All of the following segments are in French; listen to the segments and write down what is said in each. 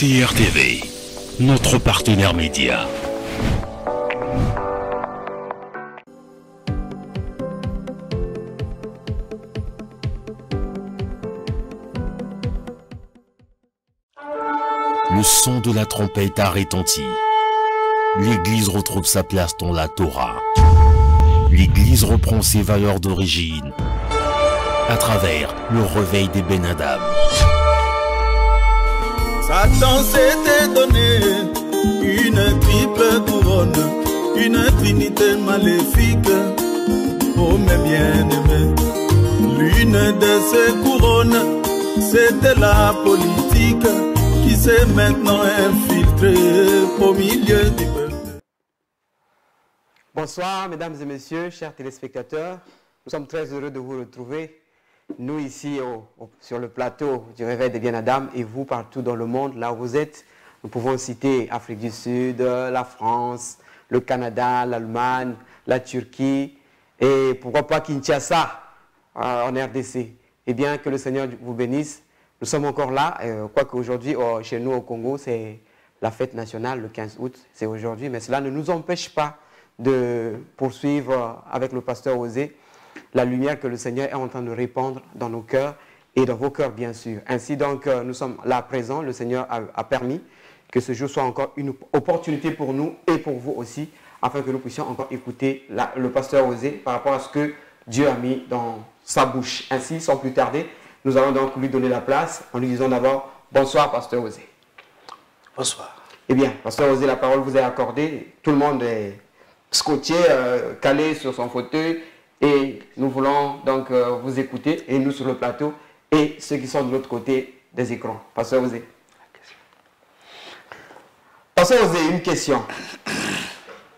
CRTV, notre partenaire média. Le son de la trompette a retenti. L'Église retrouve sa place dans la Torah. L'Église reprend ses valeurs d'origine à travers le réveil des Ben Adam. Satan s'était donné une triple couronne, une trinité maléfique, oh mes bien-aimés. L'une de ces couronnes, c'était la politique qui s'est maintenant infiltrée au milieu du peuple. Bonsoir mesdames et messieurs, chers téléspectateurs. Nous sommes très heureux de vous retrouver. Nous ici sur le plateau du Réveil des Bien Adam et vous partout dans le monde, là où vous êtes. Nous pouvons citer Afrique du Sud, la France, le Canada, l'Allemagne, la Turquie et pourquoi pas Kinshasa en RDC. Eh bien, que le Seigneur vous bénisse. Nous sommes encore là, quoique aujourd'hui chez nous au Congo, c'est la fête nationale, le 15 août, c'est aujourd'hui. Mais cela ne nous empêche pas de poursuivre avec le pasteur Osée la lumière que le Seigneur est en train de répandre dans nos cœurs et dans vos cœurs, bien sûr. Ainsi donc, nous sommes là présents. Le Seigneur a permis que ce jour soit encore une opportunité pour nous et pour vous aussi, afin que nous puissions encore écouter le pasteur Osée par rapport à ce que Dieu a mis dans sa bouche. Ainsi, sans plus tarder, nous allons donc lui donner la place en lui disant d'abord « Bonsoir, pasteur Osée ». Bonsoir. Eh bien, pasteur Osée, la parole vous est accordée. Tout le monde est scotché, calé sur son fauteuil. Et nous voulons donc vous écouter, et nous sur le plateau, et ceux qui sont de l'autre côté des écrans. Pasteur Osée. Pasteur Osée, une question.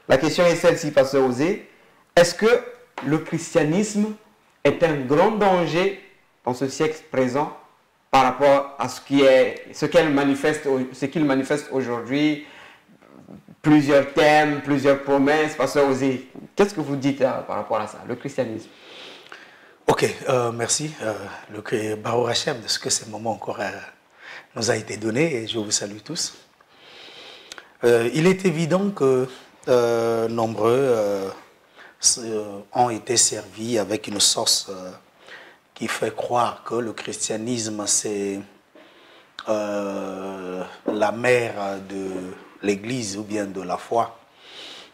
La question est celle-ci, Pasteur Osée. Est-ce que le christianisme est un grand danger dans ce siècle présent par rapport à ce qu'il manifeste aujourd'hui? Plusieurs thèmes, plusieurs promesses. Pasteur Osée, qu'est-ce que vous dites par rapport à ça, le christianisme? Ok, merci. Le Baruch Hashem de ce que ce moment encore nous a été donné et je vous salue tous. Il est évident que nombreux ont été servis avec une sauce qui fait croire que le christianisme c'est la mère de l'Église ou bien de la foi,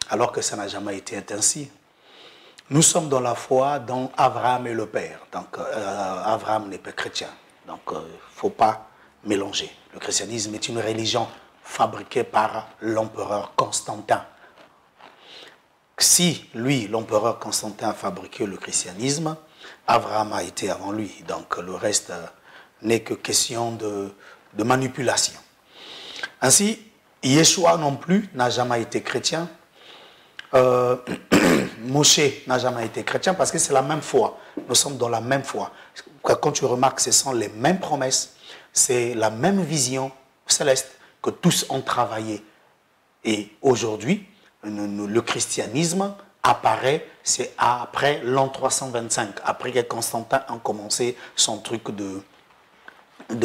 alors que ça n'a jamais été ainsi. Nous sommes dans la foi dont Abraham est le père. Donc Abraham n'est pas chrétien. Donc il ne faut pas mélanger. Le christianisme est une religion fabriquée par l'empereur Constantin. Si lui, l'empereur Constantin, a fabriqué le christianisme, Abraham a été avant lui. Donc le reste n'est que question de manipulation. Ainsi, Yeshua non plus n'a jamais été chrétien. Moshe n'a jamais été chrétien parce que c'est la même foi. Nous sommes dans la même foi. Quand tu remarques, ce sont les mêmes promesses, c'est la même vision céleste que tous ont travaillé. Et aujourd'hui, le christianisme apparaît, c'est après l'an 325, après que Constantin a commencé son truc de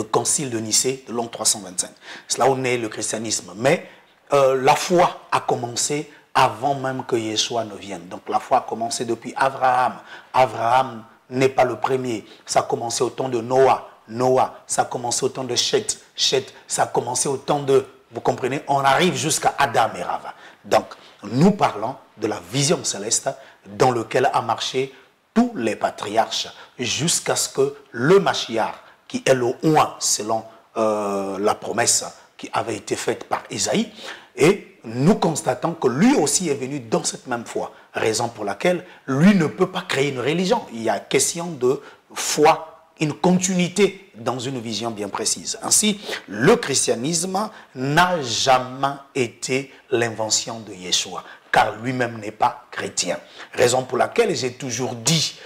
concile de Nicée de l'an 325. C'est là où naît le christianisme. Mais la foi a commencé avant même que Yeshua ne vienne. Donc la foi a commencé depuis Abraham. Abraham n'est pas le premier. Ça a commencé au temps de Noah. Noah, ça a commencé au temps de Chet. Chet, ça a commencé au temps de... Vous comprenez? On arrive jusqu'à Adam et Rava. Donc nous parlons de la vision céleste dans laquelle a marché tous les patriarches jusqu'à ce que le Mashiach, qui est le oint selon la promesse qui avait été faite par Isaïe. Et nous constatons que lui aussi est venu dans cette même foi. Raison pour laquelle lui ne peut pas créer une religion. Il y a question de foi, une continuité dans une vision bien précise. Ainsi, le christianisme n'a jamais été l'invention de Yeshua, car lui-même n'est pas chrétien. Raison pour laquelle j'ai toujours dit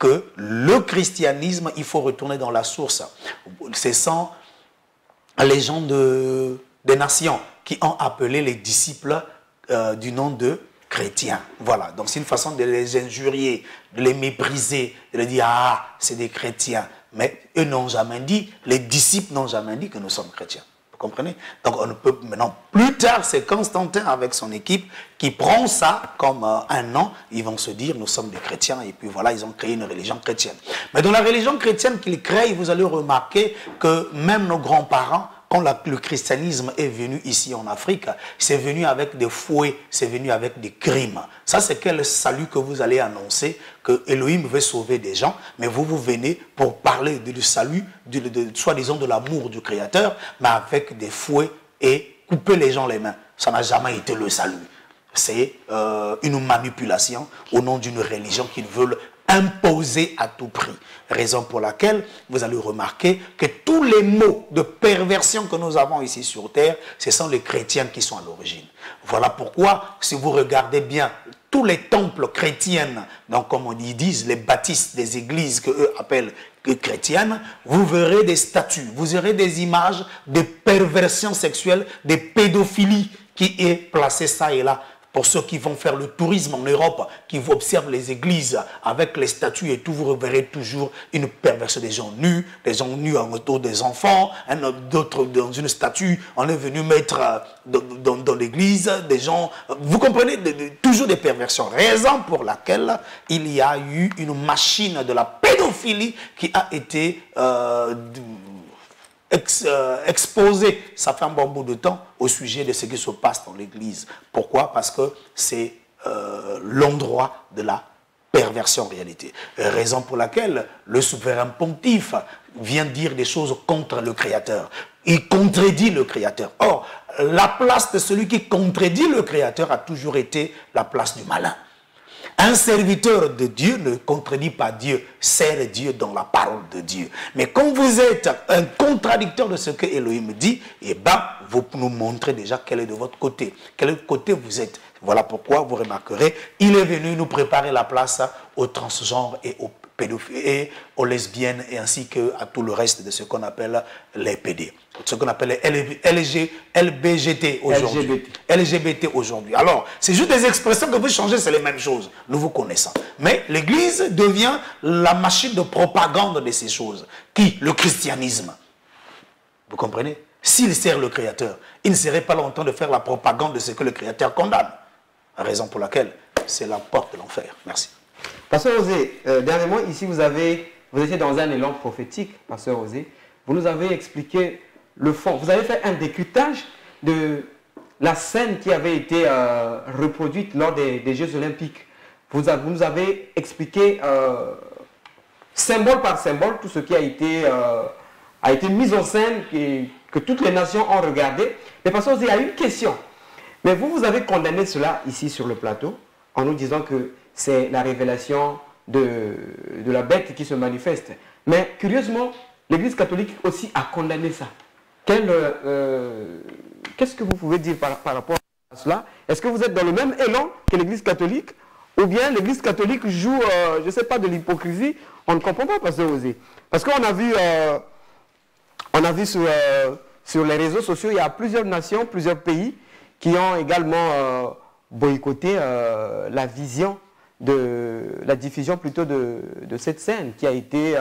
que le christianisme, il faut retourner dans la source. Ce sont les gens des nations qui ont appelé les disciples du nom de chrétiens. Voilà, donc c'est une façon de les injurier, de les mépriser, de leur dire « Ah, c'est des chrétiens ». Mais eux n'ont jamais dit, les disciples n'ont jamais dit que nous sommes chrétiens. Vous comprenez? Donc on ne peut maintenant, plus tard, c'est Constantin avec son équipe qui prend ça comme un nom. Ils vont se dire, nous sommes des chrétiens, et puis voilà, ils ont créé une religion chrétienne. Mais dans la religion chrétienne qu'ils créent, vous allez remarquer que même nos grands-parents, quand le christianisme est venu ici en Afrique, c'est venu avec des fouets, c'est venu avec des crimes. Ça, c'est quel salut que vous allez annoncer, que Elohim veut sauver des gens, mais vous venez pour parler du salut, soi-disant de l'amour du Créateur, mais avec des fouets et couper les gens les mains. Ça n'a jamais été le salut. C'est une manipulation au nom d'une religion qu'ils veulent imposer à tout prix. Raison pour laquelle vous allez remarquer que tous les maux de perversion que nous avons ici sur terre, ce sont les chrétiens qui sont à l'origine. Voilà pourquoi, si vous regardez bien tous les temples chrétiens, donc comme on dit, disent les bâtisses des églises qu'eux appellent chrétiennes, vous verrez des statues, vous verrez des images de perversion sexuelle, de pédophilie qui est placée ça et là. Pour ceux qui vont faire le tourisme en Europe, qui observent les églises avec les statues et tout, vous reverrez toujours une perversion des gens nus autour des enfants, d'autres dans une statue, on est venu mettre dans l'église des gens, vous comprenez, toujours des perversions. Raison pour laquelle il y a eu une machine de la pédophilie qui a été exposé, ça fait un bon bout de temps, au sujet de ce qui se passe dans l'église. Pourquoi? Parce que c'est l'endroit de la perversion en réalité. Raison pour laquelle le souverain pontife vient dire des choses contre le Créateur. Il contredit le Créateur. Or, la place de celui qui contredit le Créateur a toujours été la place du malin. Un serviteur de Dieu ne contredit pas Dieu, sert Dieu dans la parole de Dieu. Mais quand vous êtes un contradicteur de ce que Elohim dit, eh bien, vous nous montrez déjà quel est de votre côté. Quel côté vous êtes. Voilà pourquoi vous remarquerez, il est venu nous préparer la place aux transgenres et aux pédophiles et aux lesbiennes et ainsi qu'à tout le reste de ce qu'on appelle les PD. Ce qu'on appelle les LBGT aujourd'hui. LGBT aujourd'hui. Alors, c'est juste des expressions que vous changez, c'est les mêmes choses. Nous vous connaissons. Mais l'Église devient la machine de propagande de ces choses. Qui? Le christianisme. Vous comprenez? S'il sert le Créateur, il ne serait pas longtemps de faire la propagande de ce que le Créateur condamne. Raison pour laquelle c'est la porte de l'enfer. Merci. Pasteur Osée, dernièrement, ici, vous étiez dans un élan prophétique, Pasteur Osée. Vous nous avez expliqué le fond. Vous avez fait un décryptage de la scène qui avait été reproduite lors des Jeux Olympiques. Vous nous avez expliqué symbole par symbole tout ce qui a été mis en scène et que toutes les nations ont regardé. Mais Pasteur Osée, il y a une question. Mais vous avez condamné cela ici sur le plateau en nous disant que c'est la révélation de la bête qui se manifeste. Mais curieusement, l'Église catholique aussi a condamné ça. Qu'est-ce que vous pouvez dire par rapport à cela? Est-ce que vous êtes dans le même élan que l'Église catholique? Ou bien l'Église catholique joue, je ne sais pas, de l'hypocrisie? On ne comprend pas, Pasteur Osée. Parce qu'on a vu, sur les réseaux sociaux, il y a plusieurs nations, plusieurs pays qui ont également boycotté la vision la diffusion plutôt de cette scène qui a été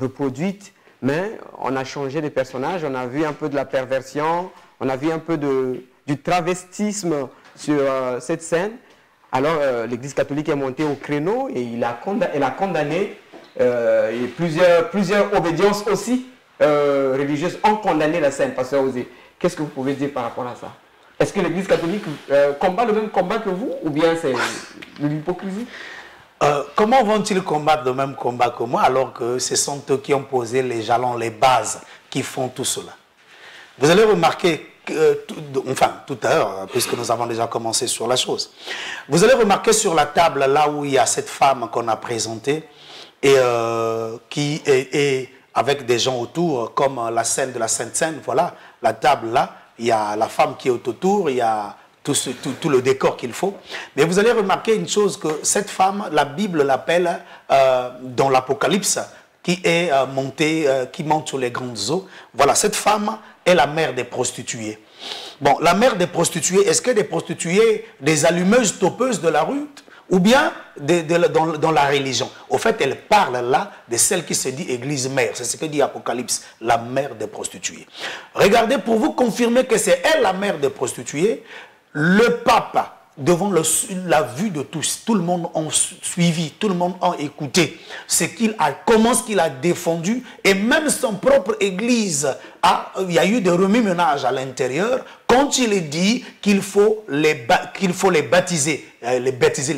reproduite, mais on a changé les personnages, on a vu un peu de la perversion, on a vu un peu du travestisme sur cette scène. Alors l'Église catholique est montée au créneau et elle a condamné, et plusieurs obédiences aussi religieuses ont condamné la scène. Pasteur Osée, qu'est-ce que vous pouvez dire par rapport à ça? Est-ce que l'Église catholique combat le même combat que vous ou bien c'est de l'hypocrisie? Comment vont-ils combattre le même combat que moi alors que ce sont eux qui ont posé les jalons, les bases qui font tout cela? Vous allez remarquer, tout à l'heure, puisque nous avons déjà commencé sur la chose, vous allez remarquer sur la table là où il y a cette femme qu'on a présentée et qui est avec des gens autour comme la scène de la Sainte Seine, voilà, la table là. Il y a la femme qui est autour, il y a tout le décor qu'il faut. Mais vous allez remarquer une chose, que cette femme, la Bible l'appelle dans l'Apocalypse, qui est qui monte sur les grandes eaux. Voilà, cette femme est la mère des prostituées. Bon, la mère des prostituées, est-ce que des prostituées, des allumeuses topeuses de la rue, ou bien dans la religion. Au fait, elle parle là de celle qui se dit église mère. C'est ce que dit Apocalypse, la mère des prostituées. Regardez, pour vous confirmer que c'est elle la mère des prostituées, le pape, devant la vue de tous, tout le monde a suivi, tout le monde a écouté comment ce qu'il a défendu, et même son propre église, il y a eu des remue-ménages à l'intérieur, quand il dit qu'il faut les baptiser, les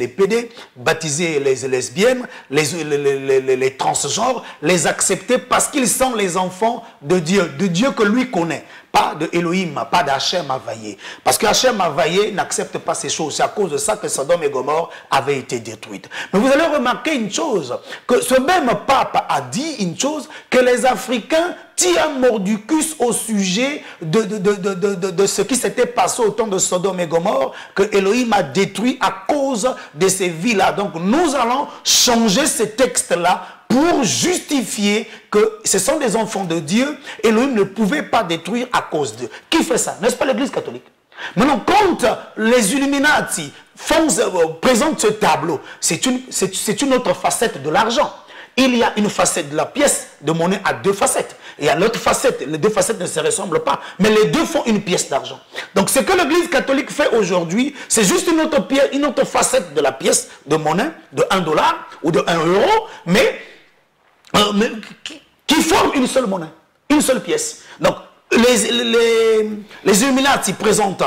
pédés, baptiser les lesbiennes, les transgenres, les accepter parce qu'ils sont les enfants de Dieu que lui connaît. Pas de Elohim, pas d'Hachem Havaïe. Parce que Hachem Havaïe n'accepte pas ces choses. C'est à cause de ça que Sodome et Gomorrhe avaient été détruites. Mais vous allez remarquer une chose, que ce même pape a dit une chose, que les Africains tirent mordicus au sujet de ce qui s'était passé au temps de Sodome et Gomorrhe, que Elohim a détruit à cause de ces vies-là. Donc nous allons changer ce texte-là pour justifier que ce sont des enfants de Dieu et Elohim ne pouvait pas détruire à cause d'eux. Qui fait ça? N'est-ce pas l'Église catholique? Maintenant, quand les Illuminati présentent ce tableau, c'est une autre facette de l'argent. Il y a une facette de la pièce de monnaie à deux facettes. Et il y a l'autre facette, les deux facettes ne se ressemblent pas, mais les deux font une pièce d'argent. Donc ce que l'Église catholique fait aujourd'hui, c'est juste une autre facette de la pièce de monnaie, de 1 $ ou de 1 €, mais qui forment une seule monnaie, une seule pièce. Donc les Illuminati présentent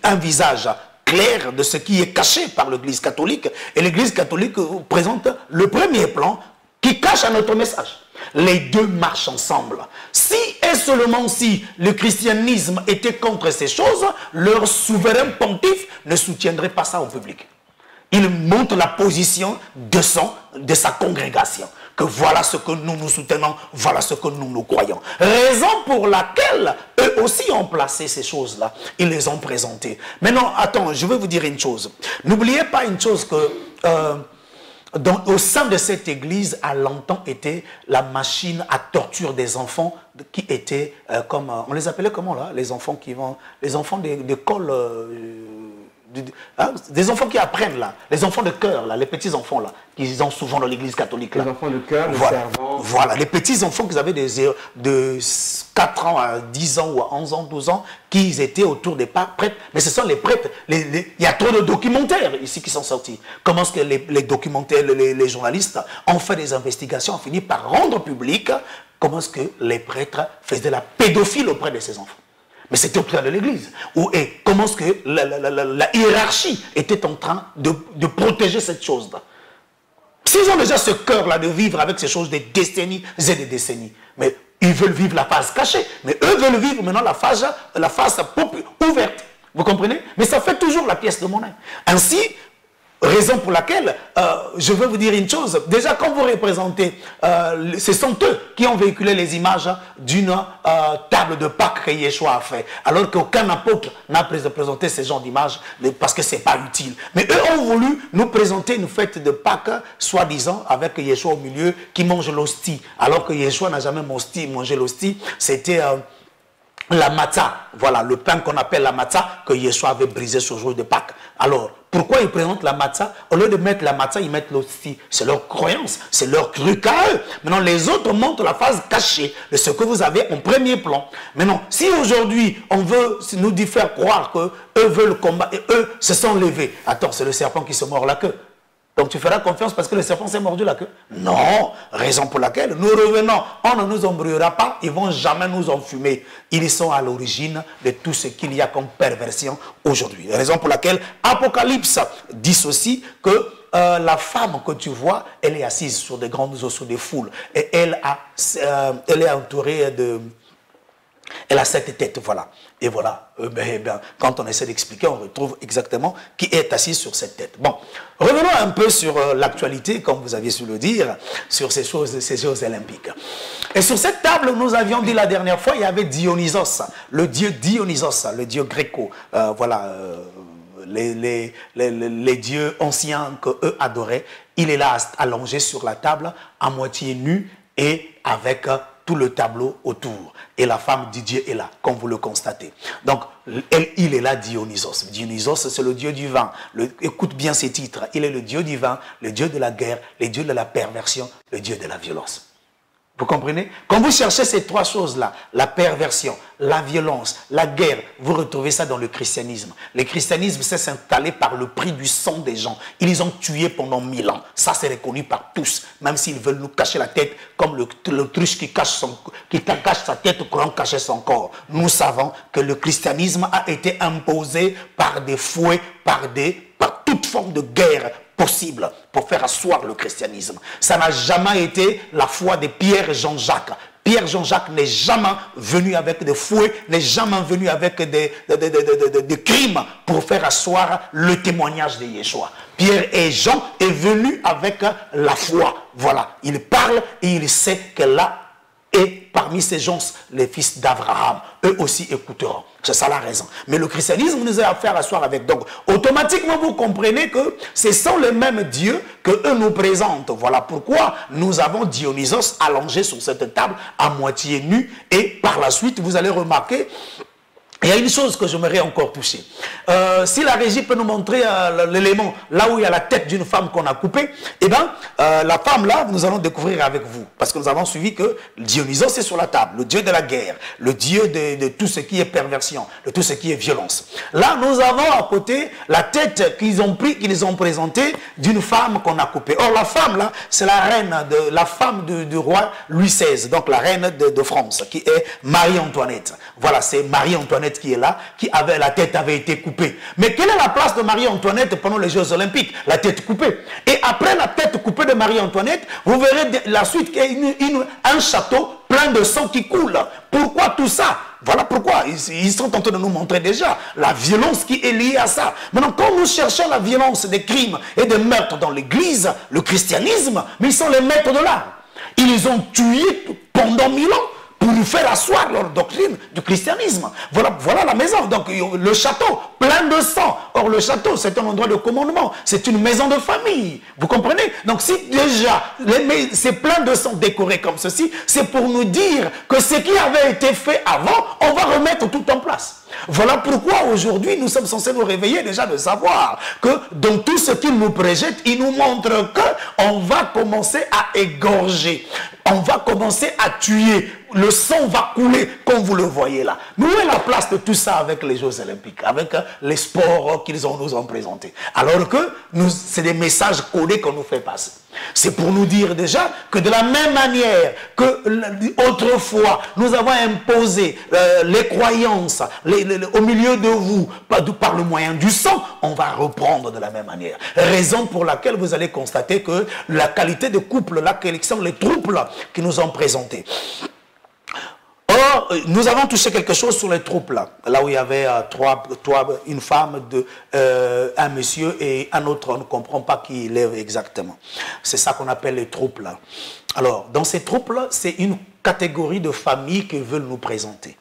un visage clair de ce qui est caché par l'Église catholique, et l'Église catholique présente le premier plan qui cache à notre message. Les deux marchent ensemble. Si et seulement si le christianisme était contre ces choses, leur souverain pontife ne soutiendrait pas ça au public. Il montre la position de sa congrégation. Que voilà ce que nous nous soutenons, voilà ce que nous croyons. Raison pour laquelle eux aussi ont placé ces choses-là. Ils les ont présentées. Maintenant, attends, je vais vous dire une chose. N'oubliez pas une chose que au sein de cette église a longtemps été la machine à torture des enfants qui étaient comme, on les appelait comment là? Les enfants qui vont, les enfants d'école, des enfants qui apprennent là, les enfants de cœur là, les petits enfants là, qu'ils ont souvent dans l'église catholique là. Les enfants de cœur, voilà. Les servants. Voilà, les petits enfants que vous avez de 4 ans à 10 ans ou à 11 ans, 12 ans, qui étaient autour des prêtres. Mais ce sont les prêtres, il y a trop de documentaires ici qui sont sortis. Comment est-ce que les documentaires, les journalistes ont fait des investigations, ont fini par rendre public comment est-ce que les prêtres faisaient la pédophilie auprès de ces enfants. Mais c'était au sein de l'église. Et comment est-ce que la hiérarchie était en train de protéger cette chose-là. S'ils ont déjà ce cœur-là de vivre avec ces choses des décennies et des décennies, mais ils veulent vivre la phase cachée, mais eux veulent vivre maintenant la phase ouverte. Vous comprenez? Mais ça fait toujours la pièce de monnaie. Ainsi, raison pour laquelle, je veux vous dire une chose. Déjà, quand vous représentez, ce sont eux qui ont véhiculé les images d'une table de Pâques que Yeshua a fait. Alors qu'aucun apôtre n'a présenté ce genre d'images parce que ce n'est pas utile. Mais eux ont voulu nous présenter une fête de Pâques, soi-disant, avec Yeshua au milieu, qui mange l'hostie. Alors que Yeshua n'a jamais mangé l'hostie. C'était la matzah. Voilà, le pain qu'on appelle la matzah, que Yeshua avait brisé sur le jour de Pâques. Alors, pourquoi ils présentent la matzah? Au lieu de mettre la matzah, ils mettent l'hostie. C'est leur croyance, c'est leur truc à eux. Maintenant, les autres montrent la phase cachée de ce que vous avez en premier plan. Maintenant, si aujourd'hui, on veut nous faire croire qu'eux veulent combattre, et eux se sont levés. Attends, c'est le serpent qui se mord la queue. Donc tu feras confiance parce que le serpent s'est mordu la queue? Non, raison pour laquelle nous revenons, on ne nous embrouillera pas, ils ne vont jamais nous enfumer. Ils sont à l'origine de tout ce qu'il y a comme perversion aujourd'hui. Raison pour laquelle Apocalypse dit aussi que la femme que tu vois, elle est assise sur des grandes eaux, sur des foules. Et elle est entourée de... Elle a 7 têtes, voilà. Et voilà, quand on essaie d'expliquer, on retrouve exactement qui est assis sur cette tête. Bon, revenons un peu sur l'actualité, comme vous aviez su le dire, sur ces Jeux olympiques. Et sur cette table, nous avions dit la dernière fois, il y avait Dionysos, le dieu Dionysos, le dieu gréco. Voilà, les dieux anciens qu'eux adoraient. Il est là allongé sur la table, à moitié nu et avec tout le tableau autour. Et la femme du Dieu est là, comme vous le constatez. Donc, il est là, Dionysos. Dionysos, c'est le dieu du vin. Écoute bien ces titres. Il est le dieu du vin, le dieu de la guerre, le dieu de la perversion, le dieu de la violence. Vous comprenez? Quand vous cherchez ces trois choses-là, la perversion, la violence, la guerre, vous retrouvez ça dans le christianisme. Le christianisme s'est installé par le prix du sang des gens. Ils les ont tués pendant 1000 ans. Ça, c'est reconnu par tous. Même s'ils veulent nous cacher la tête, comme l'autruche qui cache sa tête pour en cacher son corps. Nous savons que le christianisme a été imposé par des fouets, par toute forme de guerre possible pour faire asseoir le christianisme. Ça n'a jamais été la foi de Pierre et Jean-Jacques. Pierre Jean-Jacques n'est jamais venu avec des fouets, n'est jamais venu avec des crimes pour faire asseoir le témoignage de Yeshua. Pierre et Jean est venu avec la foi. Voilà, il parle et il sait que là, et parmi ces gens, les fils d'Abraham, eux aussi écouteront. C'est ça la raison. Mais le christianisme nous a affaire à asseoir avec. Donc, automatiquement, vous comprenez que ce sont les mêmes dieux que eux nous présentent. Voilà pourquoi nous avons Dionysos allongé sur cette table, à moitié nu. Et par la suite, vous allez remarquer, il y a une chose que j'aimerais encore toucher. Si la régie peut nous montrer l'élément, là où il y a la tête d'une femme qu'on a coupée, eh bien, la femme là, nous allons découvrir avec vous. Parce que nous avons suivi que Dionysos est sur la table, le dieu de la guerre, le dieu de tout ce qui est perversion, de tout ce qui est violence. Là, nous avons à côté la tête qu'ils ont pris, qu'ils ont présentée d'une femme qu'on a coupée. Or, la femme là, c'est la femme du roi Louis XVI, donc la reine de France, qui est Marie-Antoinette. Voilà, c'est Marie-Antoinette qui est là, la tête avait été coupée. Mais quelle est la place de Marie-Antoinette pendant les Jeux Olympiques? La tête coupée. Et après la tête coupée de Marie-Antoinette, vous verrez la suite qu'il y a un château plein de sang qui coule. Pourquoi tout ça? Voilà pourquoi ils sont en train de nous montrer déjà la violence qui est liée à ça. Maintenant, quand nous cherchons la violence des crimes et des meurtres dans l'église, le christianisme, mais ils sont les maîtres de l'art. Ils les ont tués pendant 1000 ans pour nous faire asseoir leur doctrine du christianisme. Voilà la maison. Donc le château, plein de sang. Or le château, c'est un endroit de commandement. C'est une maison de famille. Vous comprenez? Donc si déjà, c'est plein de sang décoré comme ceci, c'est pour nous dire que ce qui avait été fait avant, on va remettre tout en place. Voilà pourquoi aujourd'hui nous sommes censés nous réveiller déjà de savoir que dans tout ce qu'il nous projette, il nous montre qu'on va commencer à égorger. On va commencer à tuer. Le sang va couler comme vous le voyez là. Mais où est la place de tout ça avec les Jeux Olympiques, avec les sports qu'ils nous ont présentés? Alors que c'est des messages codés qu'on nous fait passer. C'est pour nous dire déjà que de la même manière que autrefois nous avons imposé les croyances au milieu de vous par le moyen du sang, on va reprendre de la même manière. Raison pour laquelle vous allez constater que la qualité de couple, là, quels sont les troubles qui nous ont présentés. Or, nous avons touché quelque chose sur les troupes là où il y avait une femme, un monsieur et un autre, on ne comprend pas qui il est exactement. C'est ça qu'on appelle les troupes là. Alors, dans ces troupes là, c'est une catégorie de famille qu'ils veulent nous présenter.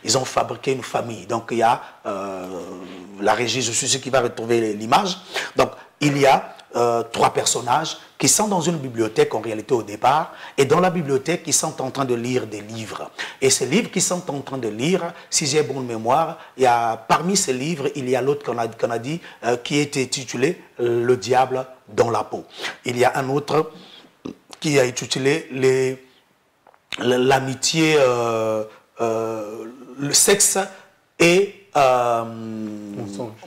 Ils ont fabriqué une famille. Donc, il y a la régie, je suis sûr qu'il va retrouver l'image. Donc, il y a 3 personnages qui sont dans une bibliothèque en réalité au départ, et dans la bibliothèque ils sont en train de lire des livres. Et ces livres qu'ils sont en train de lire, si j'ai bonne mémoire, parmi ces livres, il y a l'autre qu'on a dit, qui était titulé « Le diable dans la peau ». Il y a un autre qui a intitulé l'amitié, le sexe et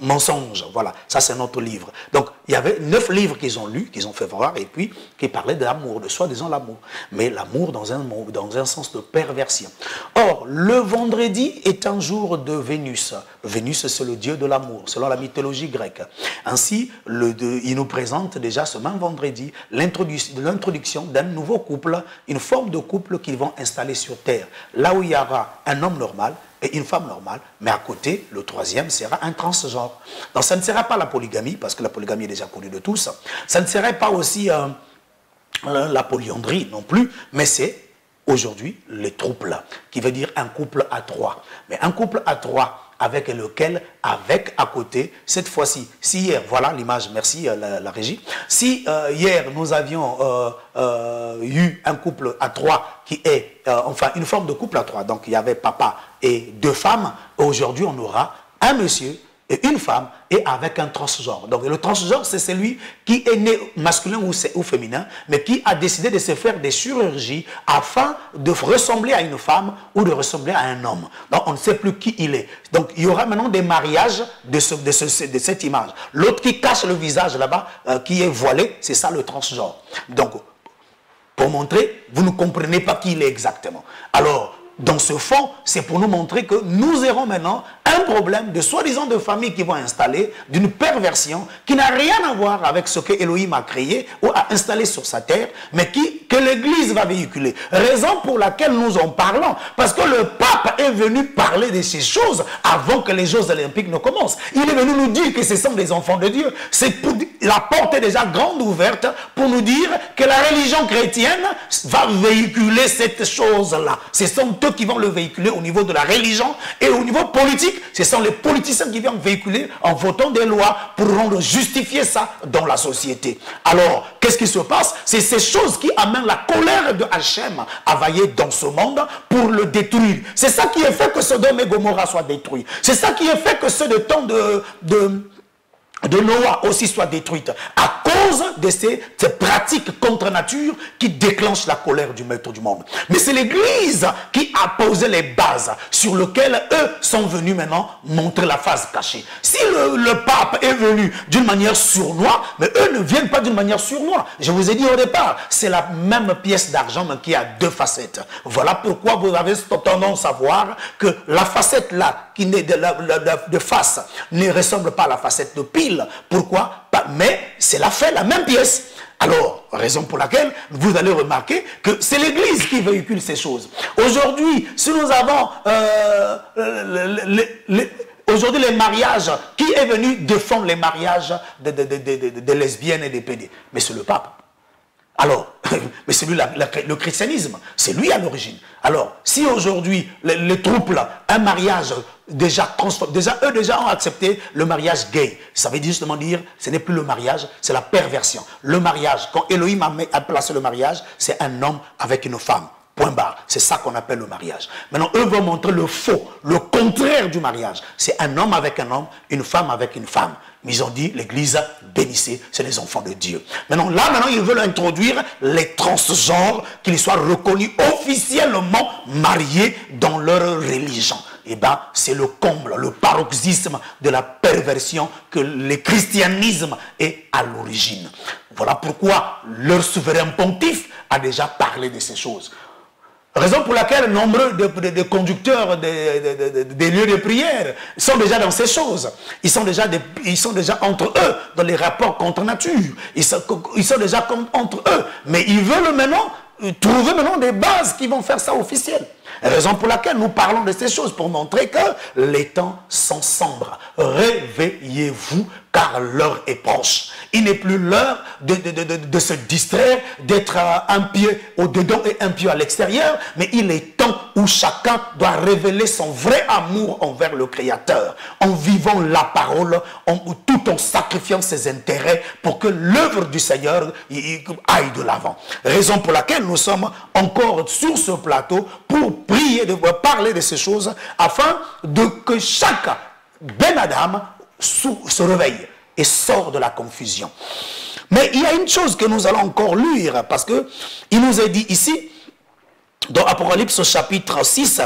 mensonge. Voilà, ça c'est notre livre. Donc il y avait 9 livres qu'ils ont lus, qu'ils ont fait voir, et puis qui parlaient de l'amour, de soi-disant l'amour, mais l'amour dans un sens de perversion. Or le vendredi est un jour de Vénus. Vénus, c'est le dieu de l'amour selon la mythologie grecque. Ainsi il nous présente déjà ce même vendredi l'introduction d'un nouveau couple, une forme de couple qu'ils vont installer sur terre, là où il y aura un homme normal et une femme normale, mais à côté, le troisième sera un transgenre. Donc ça ne sera pas la polygamie, parce que la polygamie est déjà connue de tous. Ça ne serait pas aussi la polyandrie non plus, mais c'est aujourd'hui les trouples, qui veut dire un couple à 3. Mais un couple à 3 avec lequel, avec à côté, cette fois-ci, si hier, voilà l'image, merci la régie, si hier nous avions eu un couple à 3 qui est, enfin, une forme de couple à trois. Donc, il y avait papa et deux femmes. Aujourd'hui, on aura un monsieur et une femme, et avec un transgenre. Donc le transgenre, c'est celui qui est né masculin ou féminin, mais qui a décidé de se faire des chirurgies afin de ressembler à une femme ou de ressembler à un homme. Donc on ne sait plus qui il est. Donc il y aura maintenant des mariages de cette image. L'autre qui cache le visage là-bas, qui est voilé, c'est ça le transgenre. Donc pour montrer, vous ne comprenez pas qui il est exactement. Alors, dans ce fond, c'est pour nous montrer que nous aurons maintenant un problème de soi-disant de familles qui vont installer, d'une perversion qui n'a rien à voir avec ce que Elohim a créé ou a installé sur sa terre, mais que l'Église va véhiculer. Raison pour laquelle nous en parlons, parce que le pape est venu parler de ces choses avant que les Jeux olympiques ne commencent. Il est venu nous dire que ce sont des enfants de Dieu. C'est pour la porte est déjà grande ouverte pour nous dire que la religion chrétienne va véhiculer cette chose-là. Ce sont eux qui vont le véhiculer au niveau de la religion et au niveau politique. Ce sont les politiciens qui viennent véhiculer en votant des lois pour rendre justifier ça dans la société. Alors, qu'est-ce qui se passe? C'est ces choses qui amènent la colère de Hachem à vailler dans ce monde pour le détruire. C'est ça qui a fait que Sodome et Gomorrah soient détruits. C'est ça qui a fait que ceux de temps de Noah aussi soient détruites à cause de ces pratiques contre nature qui déclenchent la colère du maître du monde. Mais c'est l'Église qui a posé les bases sur lesquelles eux sont venus maintenant montrer la face cachée. Si le pape est venu d'une manière sournoise, mais eux ne viennent pas d'une manière sournoise. Je vous ai dit au départ, c'est la même pièce d'argent mais qui a deux facettes. Voilà pourquoi vous avez tendance à voir que la facette là, qui n'est de face, ne ressemble pas à la facette de pile. Pourquoi? Mais c'est la même pièce. Alors, raison pour laquelle vous allez remarquer que c'est l'Église qui véhicule ces choses. Aujourd'hui, si nous avons aujourd'hui les mariages, qui est venu défendre les mariages de lesbiennes et des pédés? Mais c'est le pape. Alors, mais c'est lui le christianisme, c'est lui à l'origine. Alors, si aujourd'hui les troupes là, un mariage déjà eux ont accepté le mariage gay, ça veut justement dire, ce n'est plus le mariage, c'est la perversion. Le mariage, quand Elohim a placé le mariage, c'est un homme avec une femme. Point barre. C'est ça qu'on appelle le mariage. Maintenant, eux vont montrer le faux, le contraire du mariage. C'est un homme avec un homme, une femme avec une femme. Mais ils ont dit, l'Église, bénissez, c'est les enfants de Dieu. Maintenant, ils veulent introduire les transgenres, qu'ils soient reconnus officiellement mariés dans leur religion. Eh bien, c'est le comble, le paroxysme de la perversion que le christianisme est à l'origine. Voilà pourquoi leur souverain pontife a déjà parlé de ces choses. Raison pour laquelle nombreux de conducteurs des lieux de prière sont déjà dans ces choses. Ils sont déjà entre eux dans les rapports contre nature. Ils sont déjà entre eux. Mais ils veulent maintenant trouver des bases qui vont faire ça officiel. Raison pour laquelle nous parlons de ces choses, pour montrer que les temps sont sombres. Réveillez-vous, car l'heure est proche. Il n'est plus l'heure de se distraire, d'être un pied au-dedans et un pied à l'extérieur, mais il est temps où chacun doit révéler son vrai amour envers le Créateur, en vivant la parole, tout en sacrifiant ses intérêts pour que l'œuvre du Seigneur aille de l'avant. Raison pour laquelle nous sommes encore sur ce plateau pour prier, de parler de ces choses, afin que chaque Ben Adam se réveille et sort de la confusion. Mais il y a une chose que nous allons encore lire, parce que il nous est dit ici, dans Apocalypse chapitre 6,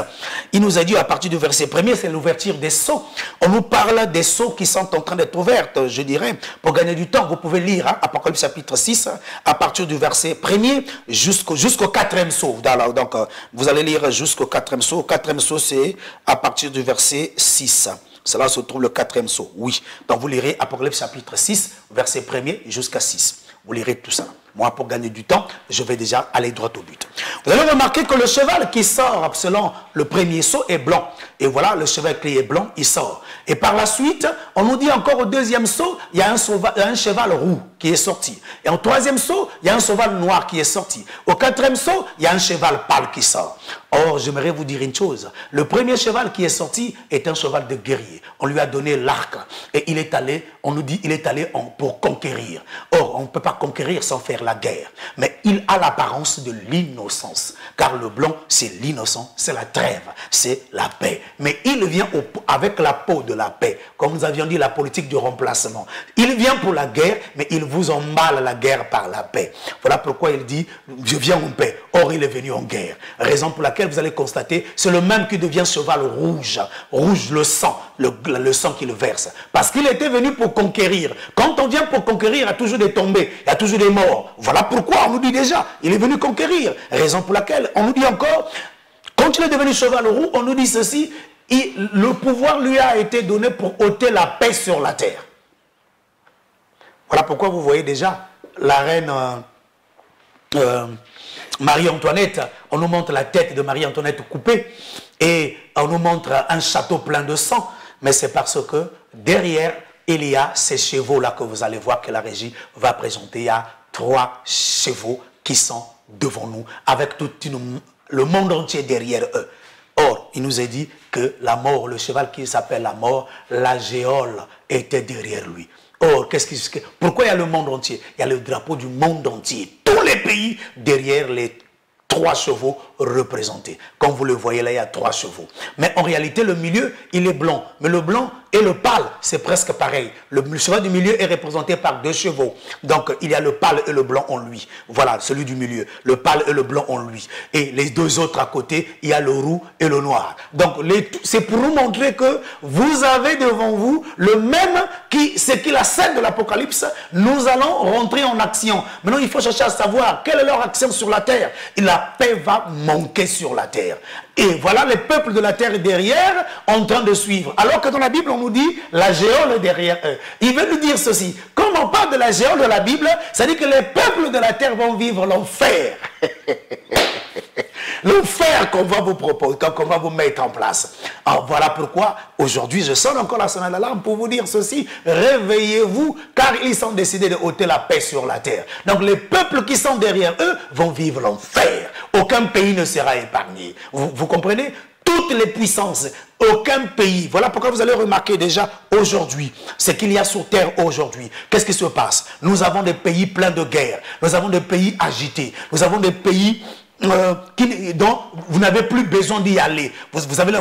il nous a dit à partir du verset 1er, c'est l'ouverture des sceaux. On nous parle des sceaux qui sont en train d'être ouvertes, je dirais. Pour gagner du temps, vous pouvez lire Apocalypse chapitre 6, à partir du verset 1er jusqu'au 4e sceau. Donc, vous allez lire jusqu'au 4e sceau. Le 4e sceau, c'est à partir du verset 6. Cela se trouve le 4e sceau, oui. Donc vous lirez Apocalypse chapitre 6, verset 1er jusqu'à 6. Vous lirez tout ça. Moi, pour gagner du temps, je vais déjà aller droit au but. Vous allez remarquer que le cheval qui sort selon le premier sceau est blanc. Et voilà, le cheval qui est blanc, il sort. Et par la suite, on nous dit encore au deuxième sceau, il y a un cheval roux qui est sorti. Et au troisième sceau, il y a un cheval noir qui est sorti. Au 4e sceau, il y a un cheval pâle qui sort. Or, j'aimerais vous dire une chose. Le premier cheval qui est sorti est un cheval de guerrier. On lui a donné l'arc. Et il est allé, on nous dit, il est allé pour conquérir. Or, on ne peut pas conquérir sans faire la guerre. Mais il a l'apparence de l'innocence. l'innocence. Car le blanc, c'est l'innocence, c'est la trêve, c'est la paix. Mais il vient avec la peau de la paix. Comme nous avions dit, la politique du remplacement. Il vient pour la guerre, mais il vous emballe la guerre par la paix. Voilà pourquoi il dit, je viens en paix. Or, il est venu en guerre. Raison pour laquelle vous allez constater, c'est le même qui devient cheval rouge. Rouge, le sang, le sang qu'il verse. Parce qu'il était venu pour conquérir. Quand on vient pour conquérir, il y a toujours des tombés, il y a toujours des morts. Voilà pourquoi on nous dit déjà, il est venu conquérir. Raison pour laquelle on nous dit encore, quand il est devenu cheval roux, on nous dit ceci, le pouvoir lui a été donné pour ôter la paix sur la terre. Voilà pourquoi vous voyez déjà la reine Marie-Antoinette, on nous montre la tête de Marie-Antoinette coupée et on nous montre un château plein de sang, mais c'est parce que derrière, il y a ces chevaux-là que vous allez voir que la régie va présenter. Il y a 3 chevaux qui sont devant nous, avec tout le monde entier derrière eux. Or, il nous est dit que la mort, le cheval qui s'appelle la mort, la géole était derrière lui. Or, pourquoi il y a le monde entier? Il y a le drapeau du monde entier. Tous les pays derrière les 3 chevaux représentés. Comme vous le voyez là, il y a 3 chevaux. Mais en réalité, le milieu, il est blanc. Mais le blanc et le pâle, c'est presque pareil. Le cheval du milieu est représenté par 2 chevaux. Donc, il y a le pâle et le blanc en lui. Voilà, celui du milieu. Le pâle et le blanc en lui. Et les 2 autres à côté, il y a le roux et le noir. Donc, c'est pour nous montrer que vous avez devant vous le même c'est qui la scène de l'Apocalypse. Nous allons rentrer en action. Maintenant, il faut chercher à savoir quelle est leur action sur la terre. Et la paix va manquer sur la terre. Et voilà les peuples de la terre derrière en train de suivre. Alors que dans la Bible, on nous dit la géole derrière eux. Il veut nous dire ceci. Comme on parle de la géole de la Bible, ça dit que les peuples de la terre vont vivre l'enfer. L'enfer qu'on va vous proposer, qu'on va vous mettre en place. Alors voilà pourquoi aujourd'hui je sonne encore la sonnette d'alarme pour vous dire ceci. Réveillez-vous car ils sont décidés de ôter la paix sur la terre. Donc les peuples qui sont derrière eux vont vivre l'enfer. Aucun pays ne sera épargné. Vous comprenez? Toutes les puissances, aucun pays. Voilà pourquoi vous allez remarquer déjà aujourd'hui ce qu'il y a sur terre aujourd'hui. Qu'est-ce qui se passe? Nous avons des pays pleins de guerres. Nous avons des pays agités. Nous avons des pays dont vous n'avez plus besoin d'y aller. Vous avez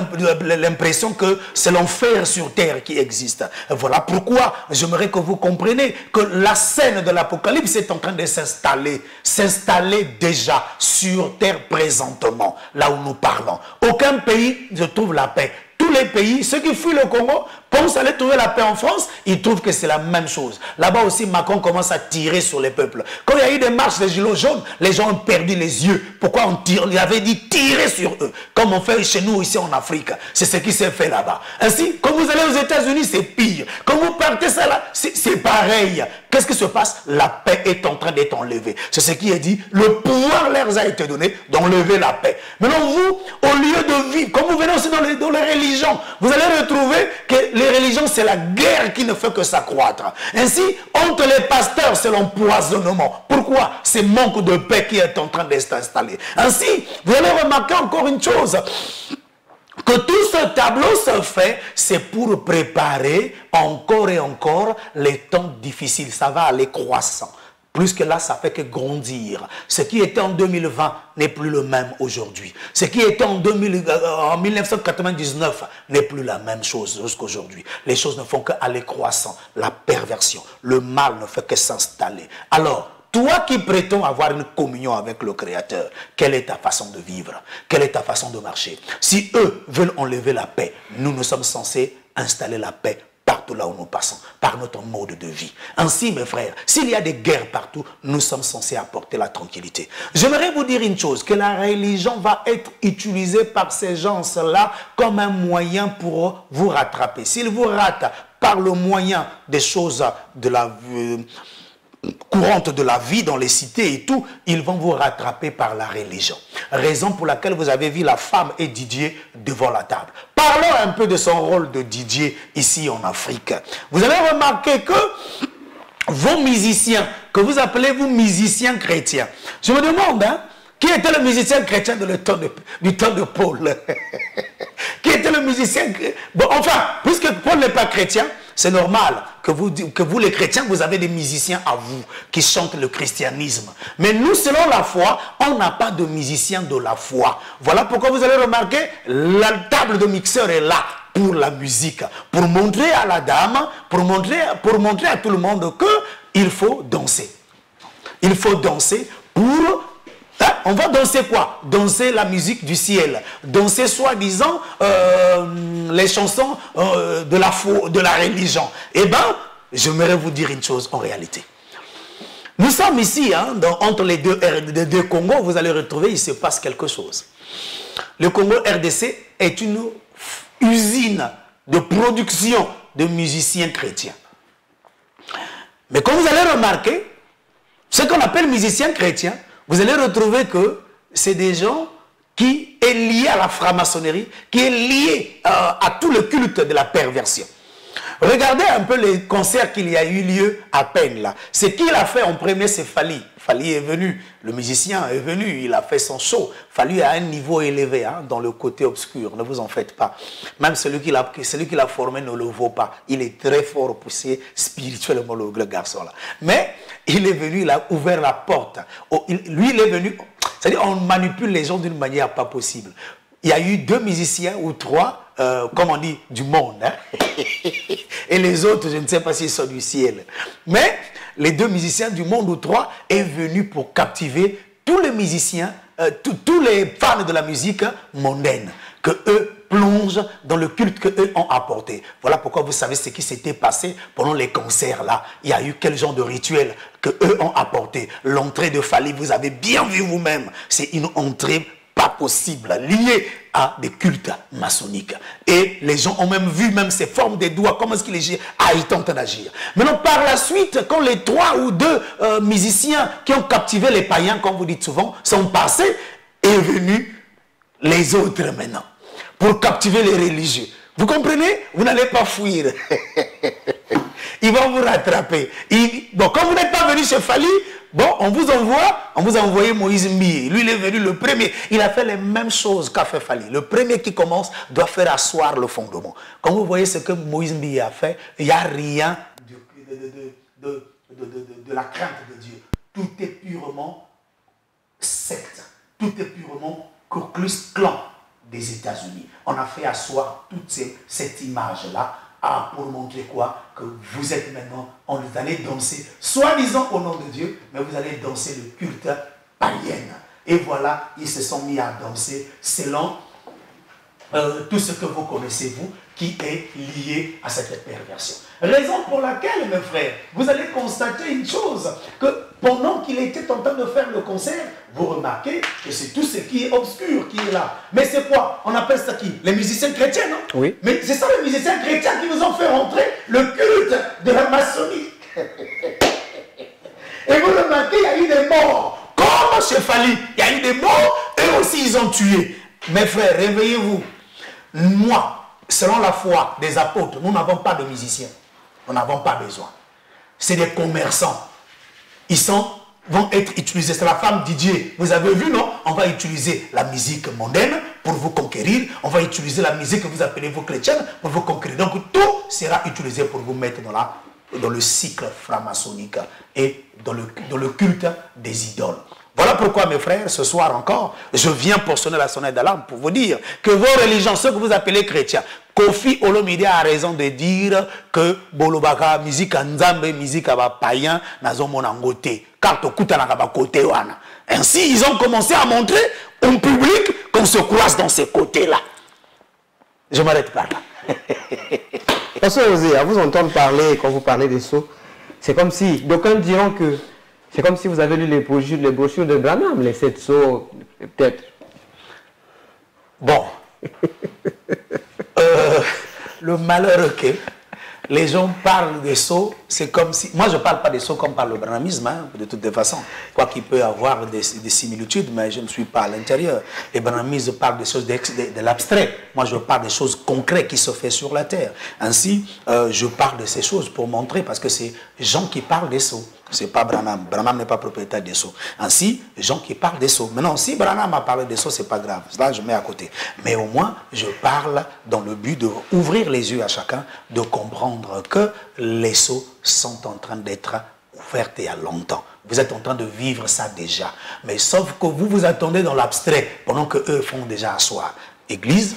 l'impression que c'est l'enfer sur terre qui existe. Voilà pourquoi j'aimerais que vous compreniez que la scène de l'Apocalypse est en train de s'installer déjà sur terre présentement, là où nous parlons. Aucun pays ne trouve la paix. Tous les pays, ceux qui fuient le Congo, pensent aller trouver la paix en France, ils trouvent que c'est la même chose. Là-bas aussi, Macron commence à tirer sur les peuples. Quand il y a eu des marches des gilets jaunes, les gens ont perdu les yeux. Pourquoi on tire? Il avait dit tirer sur eux, comme on fait chez nous ici en Afrique. C'est ce qui s'est fait là-bas. Ainsi, quand vous allez aux États-Unis, c'est pire. Quand vous partez ça là, c'est pareil. Qu'est-ce qui se passe? La paix est en train d'être enlevée. C'est ce qui est dit. Le pouvoir leur a été donné d'enlever la paix. Maintenant, vous, au lieu de vivre, comme vous venez aussi dans les religions, vous allez retrouver que les religions, c'est la guerre qui ne fait que s'accroître. Ainsi, entre les pasteurs, c'est l'empoisonnement. Pourquoi? C'est manque de paix qui est en train de s'installer. Ainsi, vous allez remarquer encore une chose. Que tout ce tableau se fait, c'est pour préparer encore et encore les temps difficiles. Ça va aller croissant. Plus que là, ça fait que grandir. Ce qui était en 2020 n'est plus le même aujourd'hui. Ce qui était en 1999 n'est plus la même chose jusqu'aujourd'hui. Les choses ne font qu'aller croissant. La perversion, le mal ne fait que s'installer. Alors, toi qui prétends avoir une communion avec le Créateur, quelle est ta façon de vivre? Quelle est ta façon de marcher? Si eux veulent enlever la paix, nous sommes censés installer la paix partout là où nous passons, par notre mode de vie. Ainsi, mes frères, s'il y a des guerres partout, nous sommes censés apporter la tranquillité. J'aimerais vous dire une chose, que la religion va être utilisée par ces gens-là comme un moyen pour vous rattraper. S'ils vous ratent par le moyen des choses de la courante de la vie dans les cités et tout, ils vont vous rattraper par la religion. Raison pour laquelle vous avez vu la femme et Didier devant la table. Parlons un peu de son rôle de Didier ici en Afrique. Vous avez remarqué que vos musiciens, que vous appelez vous musiciens chrétiens, je me demande, hein, qui était le musicien chrétien du temps de Paul? Qui était le musicien? Bon, enfin, puisque Paul n'est pas chrétien, C'est normal que vous, les chrétiens, vous avez des musiciens à vous qui chantent le christianisme. Mais nous, selon la foi, on n'a pas de musiciens de la foi. Voilà pourquoi vous allez remarquer, la table de mixeur est là pour la musique. Pour montrer à la dame, pour montrer à tout le monde qu'il faut danser. Il faut danser pour... on va danser quoi? Danser la musique du ciel. Danser soi-disant les chansons de la religion. Eh bien, j'aimerais vous dire une chose en réalité. Nous sommes ici, hein, entre les deux Congos, vous allez retrouver, il se passe quelque chose. Le Congo RDC est une usine de production de musiciens chrétiens. Mais comme vous allez remarquer, ce qu'on appelle musiciens chrétiens, vous allez retrouver que c'est des gens qui est lié à la franc-maçonnerie, qui est lié à tout le culte de la perversion. Regardez un peu les concerts qu'il y a eu lieu à peine là. Ce qu'il a fait en premier, c'est Fally. Fally est venu, le musicien est venu, il a fait son show. Fally à un niveau élevé, hein, dans le côté obscur, ne vous en faites pas. Même celui qui l'a formé ne le vaut pas. Il est très fort poussé spirituellement, le garçon là. Mais il est venu, il a ouvert la porte. Lui, il est venu, c'est-à-dire on manipule les gens d'une manière pas possible. Il y a eu 2 musiciens ou 3, comme on dit, du monde. Hein? Et les autres, je ne sais pas s'ils sont du ciel. Mais les 2 musiciens du monde ou 3 est venu pour captiver tous les musiciens, tous les fans de la musique mondaine, que eux plongent dans le culte que eux ont apporté. Voilà pourquoi vous savez ce qui s'était passé pendant les concerts là. Il y a eu quel genre de rituel que eux ont apporté. L'entrée de Fally, vous avez bien vu vous-même, c'est une entrée pas possible, lié à des cultes maçonniques. Et les gens ont même vu même ces formes des doigts, comment est-ce qu'il agit, il tente d'agir. Maintenant, par la suite, quand les 3 ou 2 musiciens qui ont captivé les païens, comme vous dites souvent, sont passés, est venu les autres maintenant, pour captiver les religieux. Vous comprenez? Vous n'allez pas fuir. Ils vont vous rattraper. Bon, quand vous n'êtes pas venu chez Fally, bon, on vous a envoyé Moïse Mbié. Lui, il est venu le premier. Il a fait les mêmes choses qu'a fait Fally. Le premier qui commence doit faire asseoir le fondement. Quand vous voyez ce que Moïse Mbié a fait, il n'y a rien de la crainte de Dieu. Tout est purement secte. Tout est purement Ku Klux Klan des États-Unis. On a fait asseoir toute cette image-là pour montrer quoi? Que vous êtes maintenant, on vous allez danser, soi-disant au nom de Dieu, mais vous allez danser le culte païen. Et voilà, ils se sont mis à danser selon tout ce que vous connaissez, vous, qui est lié à cette perversion. Raison pour laquelle, mes frères, vous allez constater une chose, que pendant qu'il était en train de faire le concert, vous remarquez que c'est tout ce qui est obscur qui est là. Mais c'est quoi? On appelle ça qui? Les musiciens chrétiens, non? Oui. Mais c'est ça les musiciens chrétiens qui nous ont fait rentrer le culte de la maçonnerie. Et vous remarquez, il y a eu des morts. Comme chez Fally, il y a eu des morts, eux aussi ils ont tué. Mes frères, réveillez-vous. Moi, selon la foi des apôtres, nous n'avons pas de musiciens. Nous n'avons pas besoin. C'est des commerçants. Ils vont être utilisés. C'est la femme Didier. Vous avez vu, non? On va utiliser la musique mondaine pour vous conquérir. On va utiliser la musique que vous appelez vous chrétienne pour vous conquérir. Donc tout sera utilisé pour vous mettre dans le cycle franc-maçonnique et dans le culte des idoles. Voilà pourquoi, mes frères, ce soir encore, je viens pour sonner la sonnette d'alarme pour vous dire que vos religions, ceux que vous appelez chrétiens, Kofi Olomide a raison de dire que Bolobaka, musique Nzambe, musique païen, nazo monangote, car tokuta na côté wana. Ainsi, ils ont commencé à montrer au public qu'on se croise dans ces côtés-là. Je m'arrête par là. Pasteur Osé, à vous entendre parler, quand vous parlez des sceaux, c'est comme si, d'aucuns diront que c'est comme si vous avez lu les brochures de Branham, les 7 sceaux, peut-être. Bon. Le malheur que les gens parlent des sceaux, c'est comme si... Moi, je ne parle pas des sceaux comme par le branhamisme, hein, de toutes les façons. Quoi qu'il peut y avoir des similitudes, mais je ne suis pas à l'intérieur. Les branhamistes parlent des choses de l'abstrait. Moi, je parle des choses concrètes qui se font sur la terre. Ainsi, je parle de ces choses pour montrer, parce que c'est gens qui parlent des sceaux. C'est pas Branham. Branham n'est pas propriétaire des sceaux. Ainsi, les gens qui parlent des sceaux. Maintenant, si Branham a parlé des sceaux, c'est pas grave. Là, je mets à côté. Mais au moins, je parle dans le but d'ouvrir les yeux à chacun, de comprendre que les sceaux sont en train d'être ouvertes il y a longtemps. Vous êtes en train de vivre ça déjà. Mais sauf que vous vous attendez dans l'abstrait, pendant que eux font déjà asseoir. Église,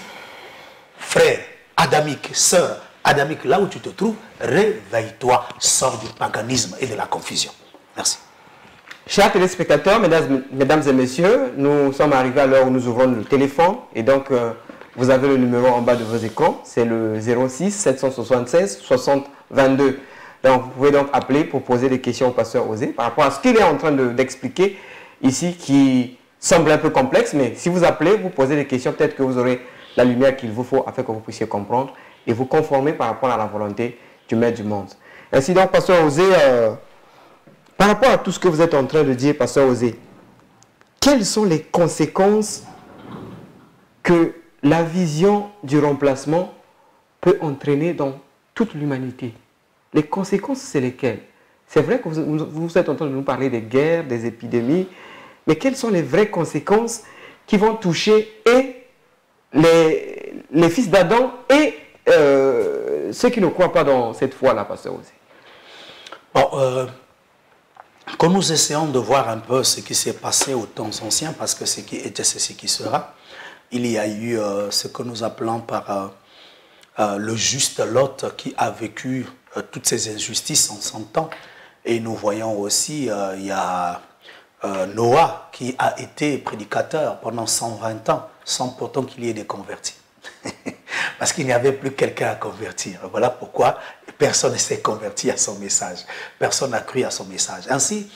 frère, adamique, sœur, adamique, là où tu te trouves, réveille-toi, sors du paganisme et de la confusion. Merci. Chers téléspectateurs, mesdames et messieurs, nous sommes arrivés à l'heure où nous ouvrons le téléphone. Et donc, vous avez le numéro en bas de vos écrans. C'est le 06 776 60 22. Donc, vous pouvez donc appeler pour poser des questions au pasteur Osée par rapport à ce qu'il est en train d'expliquer ici, qui semble un peu complexe. Mais si vous appelez, vous posez des questions, peut-être que vous aurez la lumière qu'il vous faut afin que vous puissiez comprendre et vous conformer par rapport à la volonté du Maître du monde. Ainsi donc, pasteur Osée, par rapport à tout ce que vous êtes en train de dire, pasteur Osée, quelles sont les conséquences que la vision du remplacement peut entraîner dans toute l'humanité? Les conséquences, c'est lesquelles? C'est vrai que vous êtes en train de nous parler des guerres, des épidémies, mais quelles sont les vraies conséquences qui vont toucher et les fils d'Adam et ceux qui ne croient pas dans cette foi-là, pasteur Osée? Bon, quand nous essayons de voir un peu ce qui s'est passé aux temps anciens, parce que ce qui était, c'est ce qui sera, il y a eu ce que nous appelons par le juste Lot qui a vécu toutes ces injustices en son temps. Et nous voyons aussi, il y a Noah qui a été prédicateur pendant 120 ans, sans pourtant qu'il y ait des convertis. Parce qu'il n'y avait plus quelqu'un à convertir. Voilà pourquoi personne ne s'est converti à son message. Personne n'a cru à son message. Ainsi,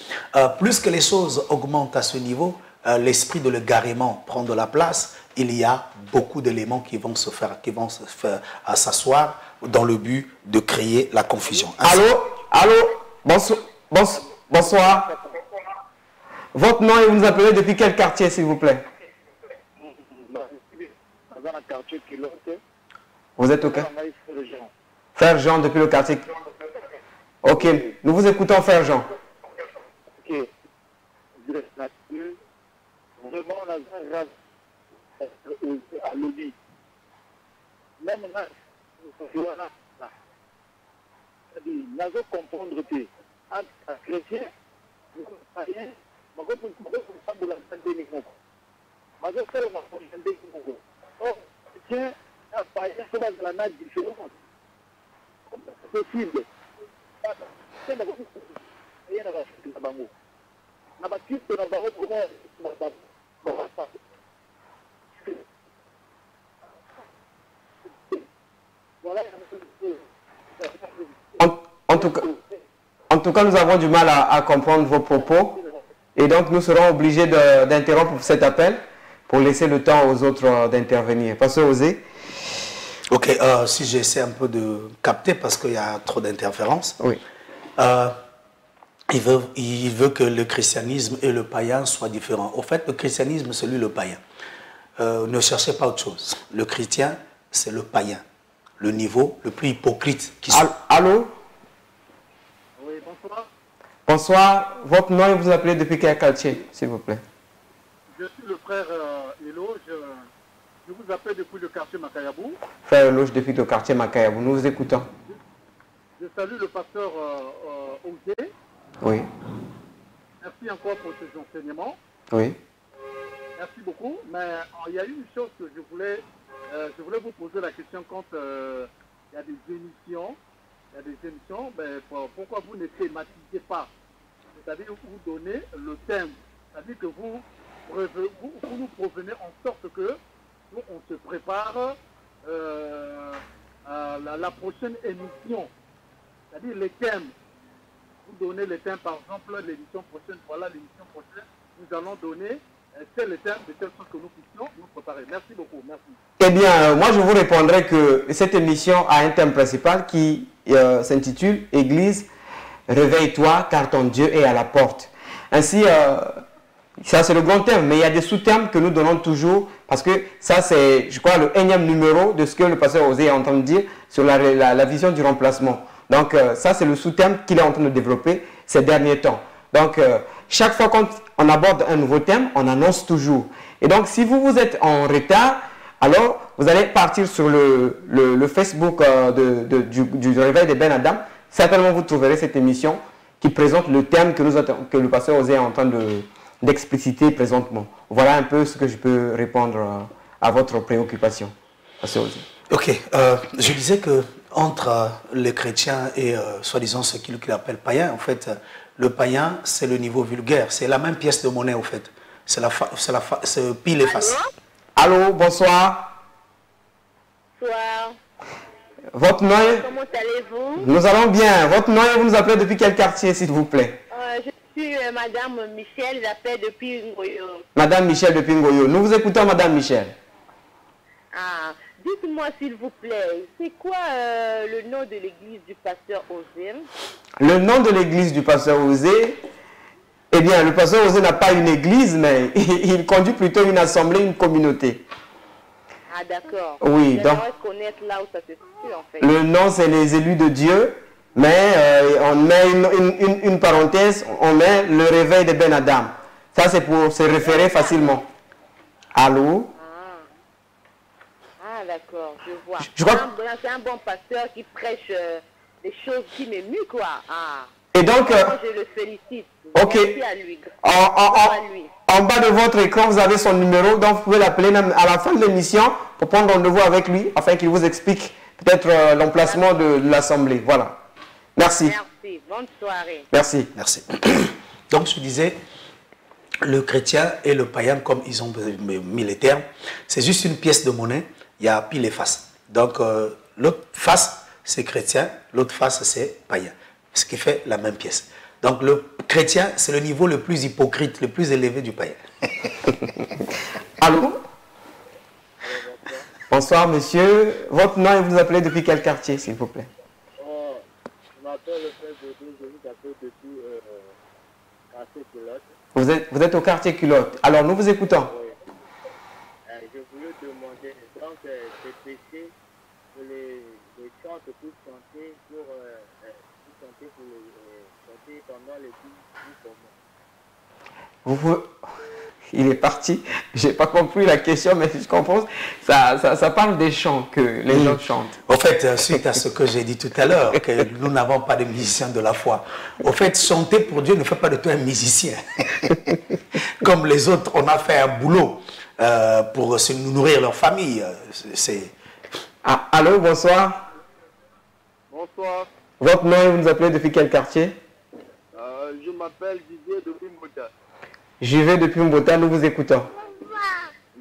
plus que les choses augmentent à ce niveau, l'esprit de l'égarement prend de la place. Il y a beaucoup d'éléments qui vont se faire s'asseoir dans le but de créer la confusion. Ainsi, allô, bonsoir. Votre nom et vous nous appelez depuis quel quartier, s'il vous plaît? Vous êtes au quartier Frère Jean, depuis le quartier. Ok, nous vous écoutons, Frère Jean. Ok. Vraiment, à l'objet. Même là, nous allons comprendre que un chrétien, nous païens, nous chrétien, un païen, c'est dans la nage différente. C'est possible. C'est la En tout cas, nous avons du mal à comprendre vos propos et donc nous serons obligés d'interrompre cet appel pour laisser le temps aux autres d'intervenir. Pasteur Osée. Ok, si j'essaie un peu de capter parce qu'il y a trop d'interférences. Oui. Il veut que le christianisme et le païen soient différents. Au fait, le christianisme, c'est lui le païen. Ne cherchez pas autre chose. Le chrétien, c'est le païen. Le niveau le plus hypocrite qui soit. Allô? Oui, bonsoir. Bonsoir. Votre nom et vous appelez depuis quel quartier, s'il vous plaît? Je suis le frère Elo. Je vous appelle depuis le quartier Makayabou. Frère Elo, depuis le quartier Makayabou. Nous vous écoutons. Je salue le pasteur Osée. Oui. Merci encore pour ces enseignements. Oui. Merci beaucoup. Mais il y a une chose que je voulais vous poser la question quand il y a des émissions. Ben, pourquoi vous ne thématisez pas? C'est-à-dire vous donnez le thème. C'est-à-dire que vous nous provenez en sorte que nous, on se prépare à la prochaine émission. C'est-à-dire les thèmes. Vous donnez les thèmes, par exemple, l'émission prochaine. Voilà l'émission prochaine. Nous allons donner tel thème de telle sorte que nous puissions nous préparer. Merci beaucoup. Merci. Eh bien, moi je vous répondrai que cette émission a un thème principal qui s'intitule « Église, réveille-toi car ton Dieu est à la porte ». Ainsi, ça c'est le grand thème, mais il y a des sous-thèmes que nous donnons toujours parce que ça c'est, je crois, le énième numéro de ce que le pasteur Osée est en train de dire sur la vision du remplacement. Donc ça c'est le sous-thème qu'il est en train de développer. ces derniers temps. Donc, chaque fois qu'on aborde un nouveau thème, on annonce toujours. Et donc, si vous êtes en retard, alors vous allez partir sur le Facebook du Réveil de Ben Adam. Certainement, vous trouverez cette émission qui présente le thème que le pasteur Osée est en train d'expliciter présentement. Voilà un peu ce que je peux répondre à votre préoccupation, pasteur Osée. Ok, je disais que entre les chrétiens et soi-disant ceux qu'ils appellent païens, en fait, le païen, c'est le niveau vulgaire. C'est la même pièce de monnaie, en fait. C'est pile et face. Allô, bonsoir. Bonsoir. Votre nom est... Comment allez-vous? Nous allons bien. Votre nom est... Vous nous appelez depuis quel quartier, s'il vous plaît? Je suis Madame Michel, j'appelle depuis Ngoyo. Madame Michel depuis Ngoyo. Nous vous écoutons, Madame Michel. Ah, dites-moi s'il vous plaît, c'est quoi le nom de l'église du pasteur Osée? Le nom de l'église du pasteur Osée, eh bien, le pasteur Osée n'a pas une église, mais il conduit plutôt une assemblée, une communauté. Ah, d'accord. Oui, donc... J'aimerais connaître là où ça se situe, en fait. Le nom, c'est les élus de Dieu, mais on met une parenthèse, on met le réveil de Ben Adam. Ça, c'est pour se référer facilement. Allô? Ah, d'accord, je vois. Je crois... C'est un bon pasteur qui prêche des choses qui m'émuent, quoi. Ah. Et donc... je le félicite. Ok. Merci à lui. En bas de votre écran, vous avez son numéro, donc vous pouvez l'appeler même à la fin de l'émission pour prendre rendez-vous avec lui, afin qu'il vous explique peut-être l'emplacement de l'Assemblée. Voilà. Merci. Merci. Bonne soirée. Merci. Merci. Donc, je disais, le chrétien et le païen, comme ils ont mis les termes, c'est juste une pièce de monnaie, il y a pile et face. Donc, l'autre face, c'est chrétien, l'autre face, c'est païen. Ce qui fait la même pièce. Donc, le chrétien, c'est le niveau le plus hypocrite, le plus élevé du païen. Allô? Bonsoir, monsieur. Votre nom et vous appelez depuis quel quartier, s'il vous plaît? Je m'appelle le frère de Dieu, je vous appelle depuis quartier Culotte. Vous êtes au quartier Culotte. Alors, nous vous écoutons. Oui. Je voulais demander, donc, c'est péché pour les chants pour chanter, pour chanter pendant les 10 moments. Il est parti. Je n'ai pas compris la question, mais je comprends. Ça parle des chants que les gens chantent. En fait, suite à ce que j'ai dit tout à l'heure, que nous n'avons pas de musiciens de la foi. Au fait, chanter pour Dieu ne fait pas de toi un musicien. Comme les autres, on a fait un boulot pour se nourrir leur famille. Ah, allô, bonsoir. Bonsoir. Votre nom et vous nous appelez depuis quel quartier? Je m'appelle Didier de Mbota. J'y vais depuis Mbota, nous vous écoutons.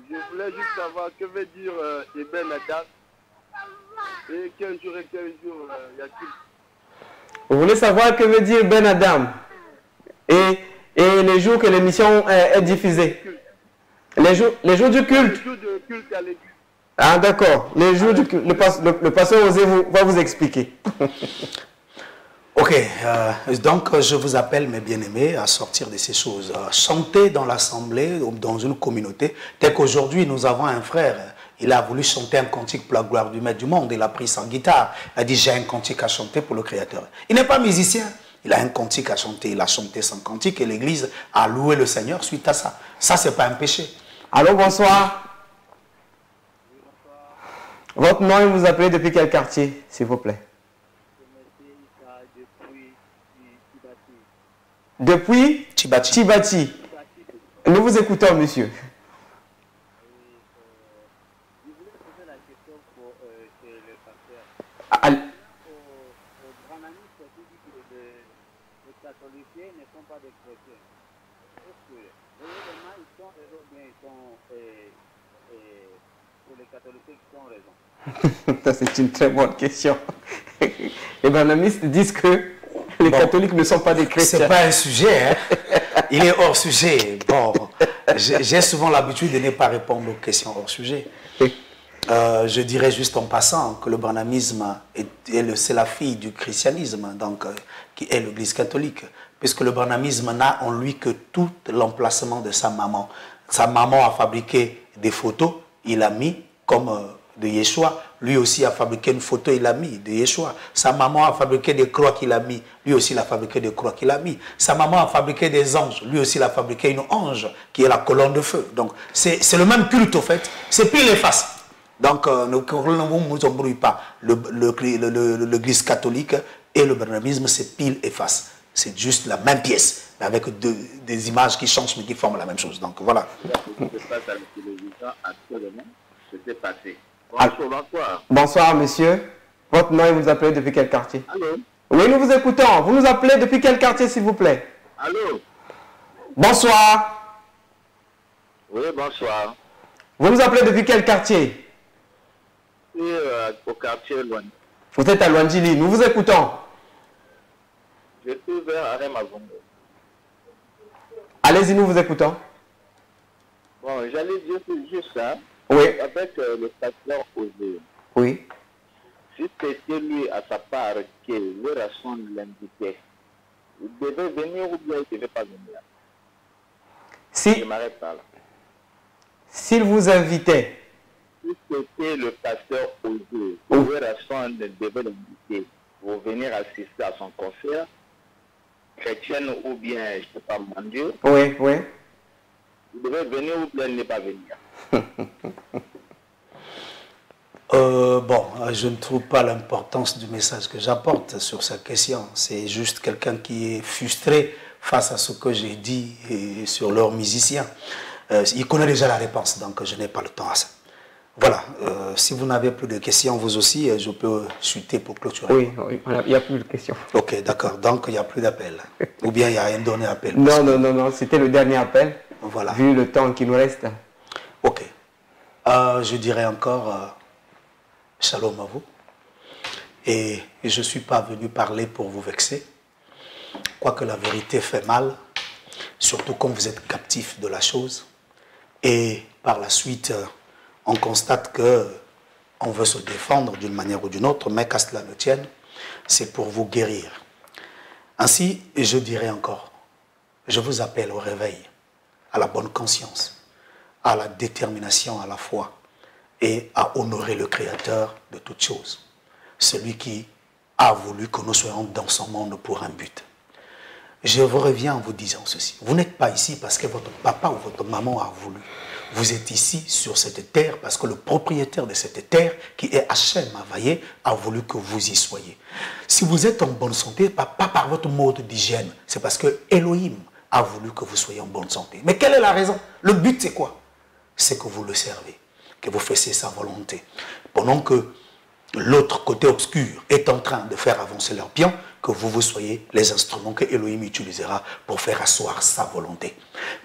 Je voulais juste savoir que veut dire Ben Adam et quel jour y a-t-il. Vous voulez savoir que veut dire Ben Adam et les jours que l'émission est diffusée? Les jours du culte. Les jours de culte à l'église. Ah d'accord, les jours du culte. Le pasteur Osée va vous expliquer. Ok, donc je vous appelle, mes bien-aimés, à sortir de ces choses. Chanter dans l'assemblée ou dans une communauté, tel qu'aujourd'hui nous avons un frère, il a voulu chanter un cantique pour la gloire du Maître du monde, il a pris sa guitare, il a dit j'ai un cantique à chanter pour le Créateur. Il n'est pas musicien, il a un cantique à chanter, il a chanté son cantique et l'Église a loué le Seigneur suite à ça. Ça, c'est pas un péché. Allô, bonsoir. Votre nom et vous appelez depuis quel quartier, s'il vous plaît? Depuis Tibati. Nous vous écoutons, monsieur. Je voulais poser la question pour le pasteur. Au brahmanisme, qui dit que les catholiques ne sont pas des chrétiens. Est-ce que réellement ils sont raison ou bien ils sont pour les catholiques qui ont raison? Ça, c'est une très bonne question. Les brahmanistes disent que les catholiques ne sont pas des chrétiens. C'est pas un sujet, hein? Il est hors sujet. Bon, j'ai souvent l'habitude de ne pas répondre aux questions hors sujet. Je dirais juste en passant que le brahmanisme c'est la fille du christianisme, donc qui est l'Église catholique, puisque le brahmanisme n'a en lui que tout l'emplacement de sa maman. Sa maman a fabriqué des photos, il a mis comme de Yeshua lui aussi a fabriqué une photo, il a mis de Yeshua. Sa maman a fabriqué des croix qu'il a mis, lui aussi il a fabriqué des croix qu'il a mis. Sa maman a fabriqué des anges, lui aussi il a fabriqué une ange qui est la colonne de feu. Donc c'est le même culte au fait, c'est pile et face. Donc ne vous embrouillez pas. L'église catholique et le brahmanisme, c'est pile et face. C'est juste la même pièce, mais avec des images qui changent mais qui forment la même chose. Donc voilà. Ce qui se passe à la télévision actuellement, c'était passé. Bonjour, bonsoir. Bonsoir, monsieur. Votre nom et vous appelez depuis quel quartier? Allô? Oui, nous vous écoutons. Vous nous appelez depuis quel quartier, s'il vous plaît? Allô? Bonsoir. Oui, bonsoir. Vous nous appelez depuis quel quartier? Et au quartier loin. Vous êtes à Luandjili. Nous vous écoutons. Je suis vers Aremavongo. Allez-y, nous vous écoutons. Bon, j'allais dire juste ça. Oui. Avec le pasteur Osée. Oui. Si c'était lui à sa part que le ration l'indiquait, il devait venir ou bien il ne devait pas venir. Je m'arrête pas là. S'il vous invitait. Si c'était le pasteur Osée, le ration devait l'indiquer pour venir assister à son concert, chrétienne ou bien, je ne sais pas, mon Dieu. Oui, oui. Il devait venir ou bien ne pas venir. Bon, je ne trouve pas l'importance du message que j'apporte sur cette question. C'est juste quelqu'un qui est frustré face à ce que j'ai dit sur leurs musiciens. Il connaît déjà la réponse, donc je n'ai pas le temps à ça. Voilà, si vous n'avez plus de questions, vous aussi, je peux chuter pour clôturer. Oui, oui, il n'y a plus de questions. Ok, d'accord, donc il n'y a plus d'appel. Ou bien il y a un dernier appel. Non, non, non, non, c'était le dernier appel. Voilà. Vu le temps qui nous reste. Ok. Je dirais encore shalom à vous. Et je ne suis pas venu parler pour vous vexer. Quoique la vérité fait mal, surtout quand vous êtes captif de la chose. Et par la suite, on constate qu'on veut se défendre d'une manière ou d'une autre, mais qu'à cela ne tienne, c'est pour vous guérir. Ainsi, je dirais encore, je vous appelle au réveil, à la bonne conscience, à la détermination, à la foi, et à honorer le Créateur de toutes choses. Celui qui a voulu que nous soyons dans son monde pour un but. Je vous reviens en vous disant ceci. Vous n'êtes pas ici parce que votre papa ou votre maman a voulu. Vous êtes ici sur cette terre parce que le propriétaire de cette terre, qui est Hachem Avaye, a voulu que vous y soyez. Si vous êtes en bonne santé, pas par votre mode d'hygiène, c'est parce que Elohim a voulu que vous soyez en bonne santé. Mais quelle est la raison? Le but, c'est quoi? C'est que vous le servez, que vous fassiez sa volonté. Pendant que l'autre côté obscur est en train de faire avancer leur pion, que vous soyez les instruments que Elohim utilisera pour faire asseoir sa volonté.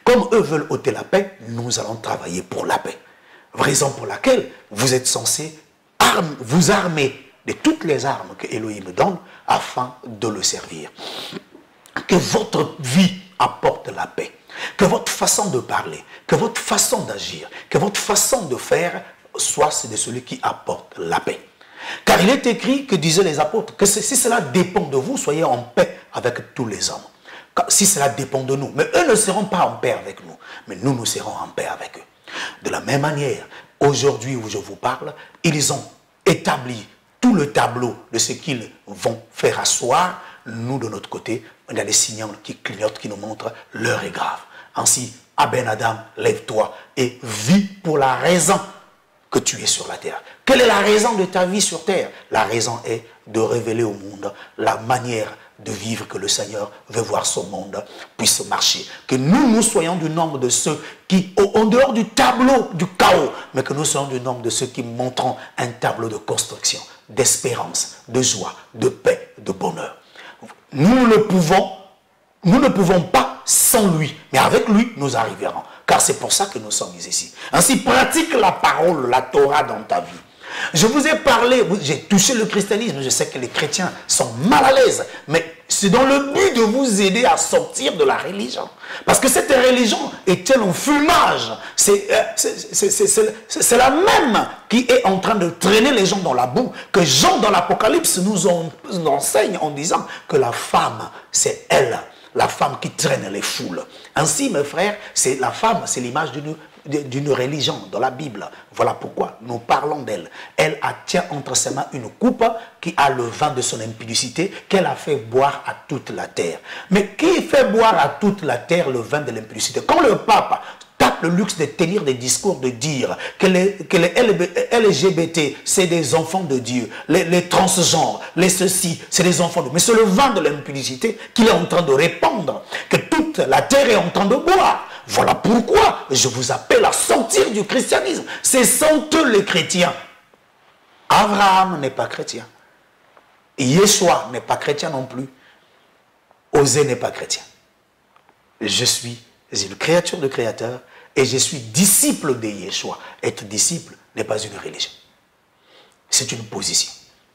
Comme eux veulent ôter la paix, nous allons travailler pour la paix. Raison pour laquelle vous êtes censés vous armer de toutes les armes que Elohim donne afin de le servir. Que votre vie apporte la paix. Que votre façon de parler, que votre façon d'agir, que votre façon de faire soit de celui qui apporte la paix. Car il est écrit, que disaient les apôtres, que si cela dépend de vous, soyez en paix avec tous les hommes. Si cela dépend de nous. Mais eux ne seront pas en paix avec nous. Mais nous serons en paix avec eux. De la même manière, aujourd'hui où je vous parle, ils ont établi tout le tableau de ce qu'ils vont faire asseoir. Nous, de notre côté, on a des signaux qui clignotent, qui nous montrent l'heure est grave. Ainsi, Ben Adam, lève-toi et vis pour la raison que tu es sur la terre. Quelle est la raison de ta vie sur terre? La raison est de révéler au monde la manière de vivre que le Seigneur veut voir son monde puisse marcher. Que nous soyons du nombre de ceux qui, en dehors du tableau du chaos, mais que nous soyons du nombre de ceux qui montrons un tableau de construction, d'espérance, de joie, de paix, de bonheur. Nous ne pouvons pas sans lui, mais avec lui, nous arriverons. Car c'est pour ça que nous sommes ici. Ainsi, pratique la parole, la Torah dans ta vie. Je vous ai parlé, j'ai touché le christianisme, je sais que les chrétiens sont mal à l'aise, mais c'est dans le but de vous aider à sortir de la religion. Parce que cette religion est-elle en fumage? C'est la même qui est en train de traîner les gens dans la boue, que Jean dans l'Apocalypse nous enseigne en disant que la femme, c'est elle, la femme qui traîne les foules. Ainsi, mes frères, la femme, c'est l'image d'une d'une religion dans la Bible. Voilà pourquoi nous parlons d'elle. Elle tient entre ses mains une coupe qui a le vin de son impudicité qu'elle a fait boire à toute la terre. Mais qui fait boire à toute la terre le vin de l'impudicité? Quand le pape tape le luxe de tenir des discours, de dire que les LGBT, c'est des enfants de Dieu, les transgenres, les ceci, c'est des enfants de Dieu. Mais c'est le vin de l'impudicité qu'il est en train de répandre, que toute la terre est en train de boire. Voilà pourquoi je vous appelle à sortir du christianisme. C'est sans eux les chrétiens. Abraham n'est pas chrétien. Yeshua n'est pas chrétien non plus. Osée n'est pas chrétien. Je suis une créature de créateur et je suis disciple de Yeshua. Être disciple n'est pas une religion. C'est une position.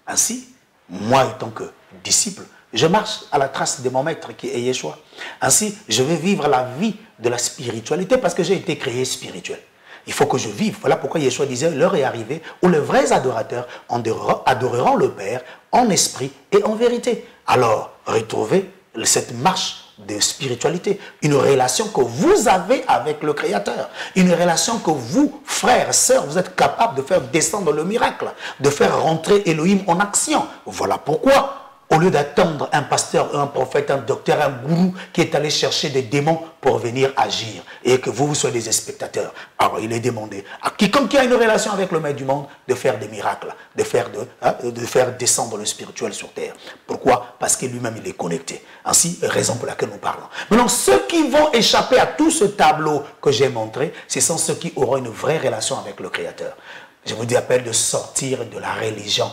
Ainsi, moi étant que disciple, je marche à la trace de mon maître qui est Yeshua. Ainsi, je vais vivre la vie de la spiritualité parce que j'ai été créé spirituel. Il faut que je vive. Voilà pourquoi Yeshua disait, l'heure est arrivée où les vrais adorateurs adoreront le Père en esprit et en vérité. Alors, retrouvez cette marche de spiritualité, une relation que vous avez avec le Créateur, une relation que vous, frères, sœurs, vous êtes capables de faire descendre le miracle, de faire rentrer Elohim en action. Voilà pourquoi, au lieu d'attendre un pasteur, un prophète, un docteur, un gourou qui est allé chercher des démons pour venir agir et que vous soyez des spectateurs, alors il est demandé à quiconque qui a une relation avec le maître du monde de faire des miracles, de faire descendre le spirituel sur terre. Pourquoi? Parce que lui-même il est connecté. Ainsi, raison pour laquelle nous parlons. Maintenant, ceux qui vont échapper à tout ce tableau que j'ai montré, ce sont ceux qui auront une vraie relation avec le Créateur. Je vous dis appelle de sortir de la religion.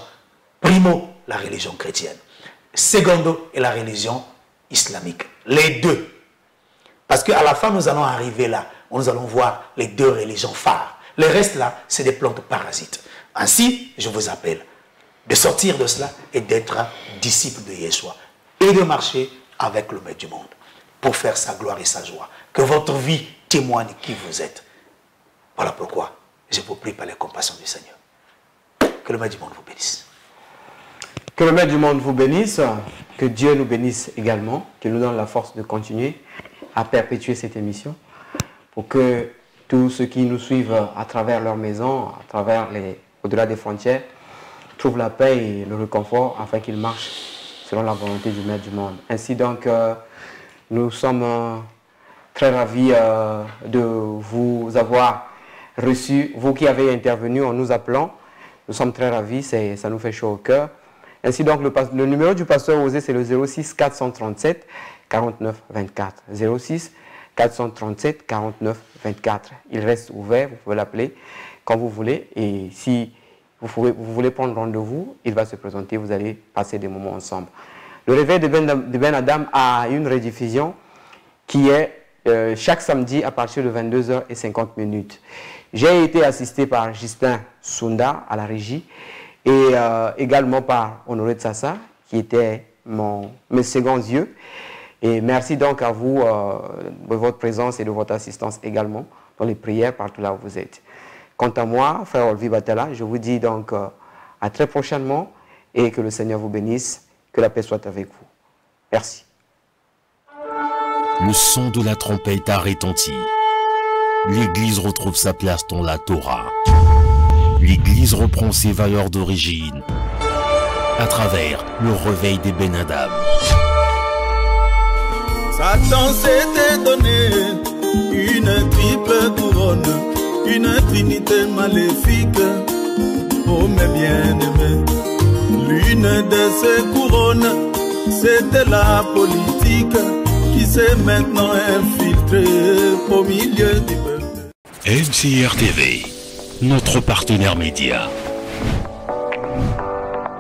Primo, la religion chrétienne. Secondo, et la religion islamique. Les deux. Parce qu'à la fin, nous allons arriver là, où nous allons voir les deux religions phares. Le reste là, c'est des plantes parasites. Ainsi, je vous appelle de sortir de cela et d'être disciple de Yeshua. Et de marcher avec le maître du monde pour faire sa gloire et sa joie. Que votre vie témoigne qui vous êtes. Voilà pourquoi je vous prie par les compassions du Seigneur. Que le maître du monde vous bénisse. Que le maître du monde vous bénisse, que Dieu nous bénisse également, qu'il nous donne la force de continuer à perpétuer cette émission pour que tous ceux qui nous suivent à travers leur maison, à travers au-delà des frontières, trouvent la paix et le réconfort afin qu'ils marchent selon la volonté du maître du monde. Ainsi donc, nous sommes très ravis de vous avoir reçu, vous qui avez intervenu en nous appelant. Nous sommes très ravis, ça nous fait chaud au cœur. Ainsi donc, le numéro du pasteur Osée, c'est le 06 437 49 24. 06 437 49 24. Il reste ouvert, vous pouvez l'appeler quand vous voulez. Et si vous voulez prendre rendez-vous, il va se présenter, vous allez passer des moments ensemble. Le réveil de Ben Adam a une rediffusion qui est chaque samedi à partir de 22h50. J'ai été assisté par Justin Sunda à la régie. Et également par Honoré Tsassa, qui était mes seconds yeux. Et merci donc à vous de votre présence et de votre assistance également dans les prières partout là où vous êtes. Quant à moi, frère Olvi Batala, je vous dis donc à très prochainement et que le Seigneur vous bénisse, que la paix soit avec vous. Merci. Le son de la trompette a retenti. L'Église retrouve sa place dans la Torah. L'Église reprend ses valeurs d'origine à travers le réveil des Ben Adam. Satan s'était donné une triple couronne, une trinité maléfique. Oh mes bien-aimés, l'une de ces couronnes, c'était la politique qui s'est maintenant infiltrée au milieu du peuple. MCR TV, notre partenaire média.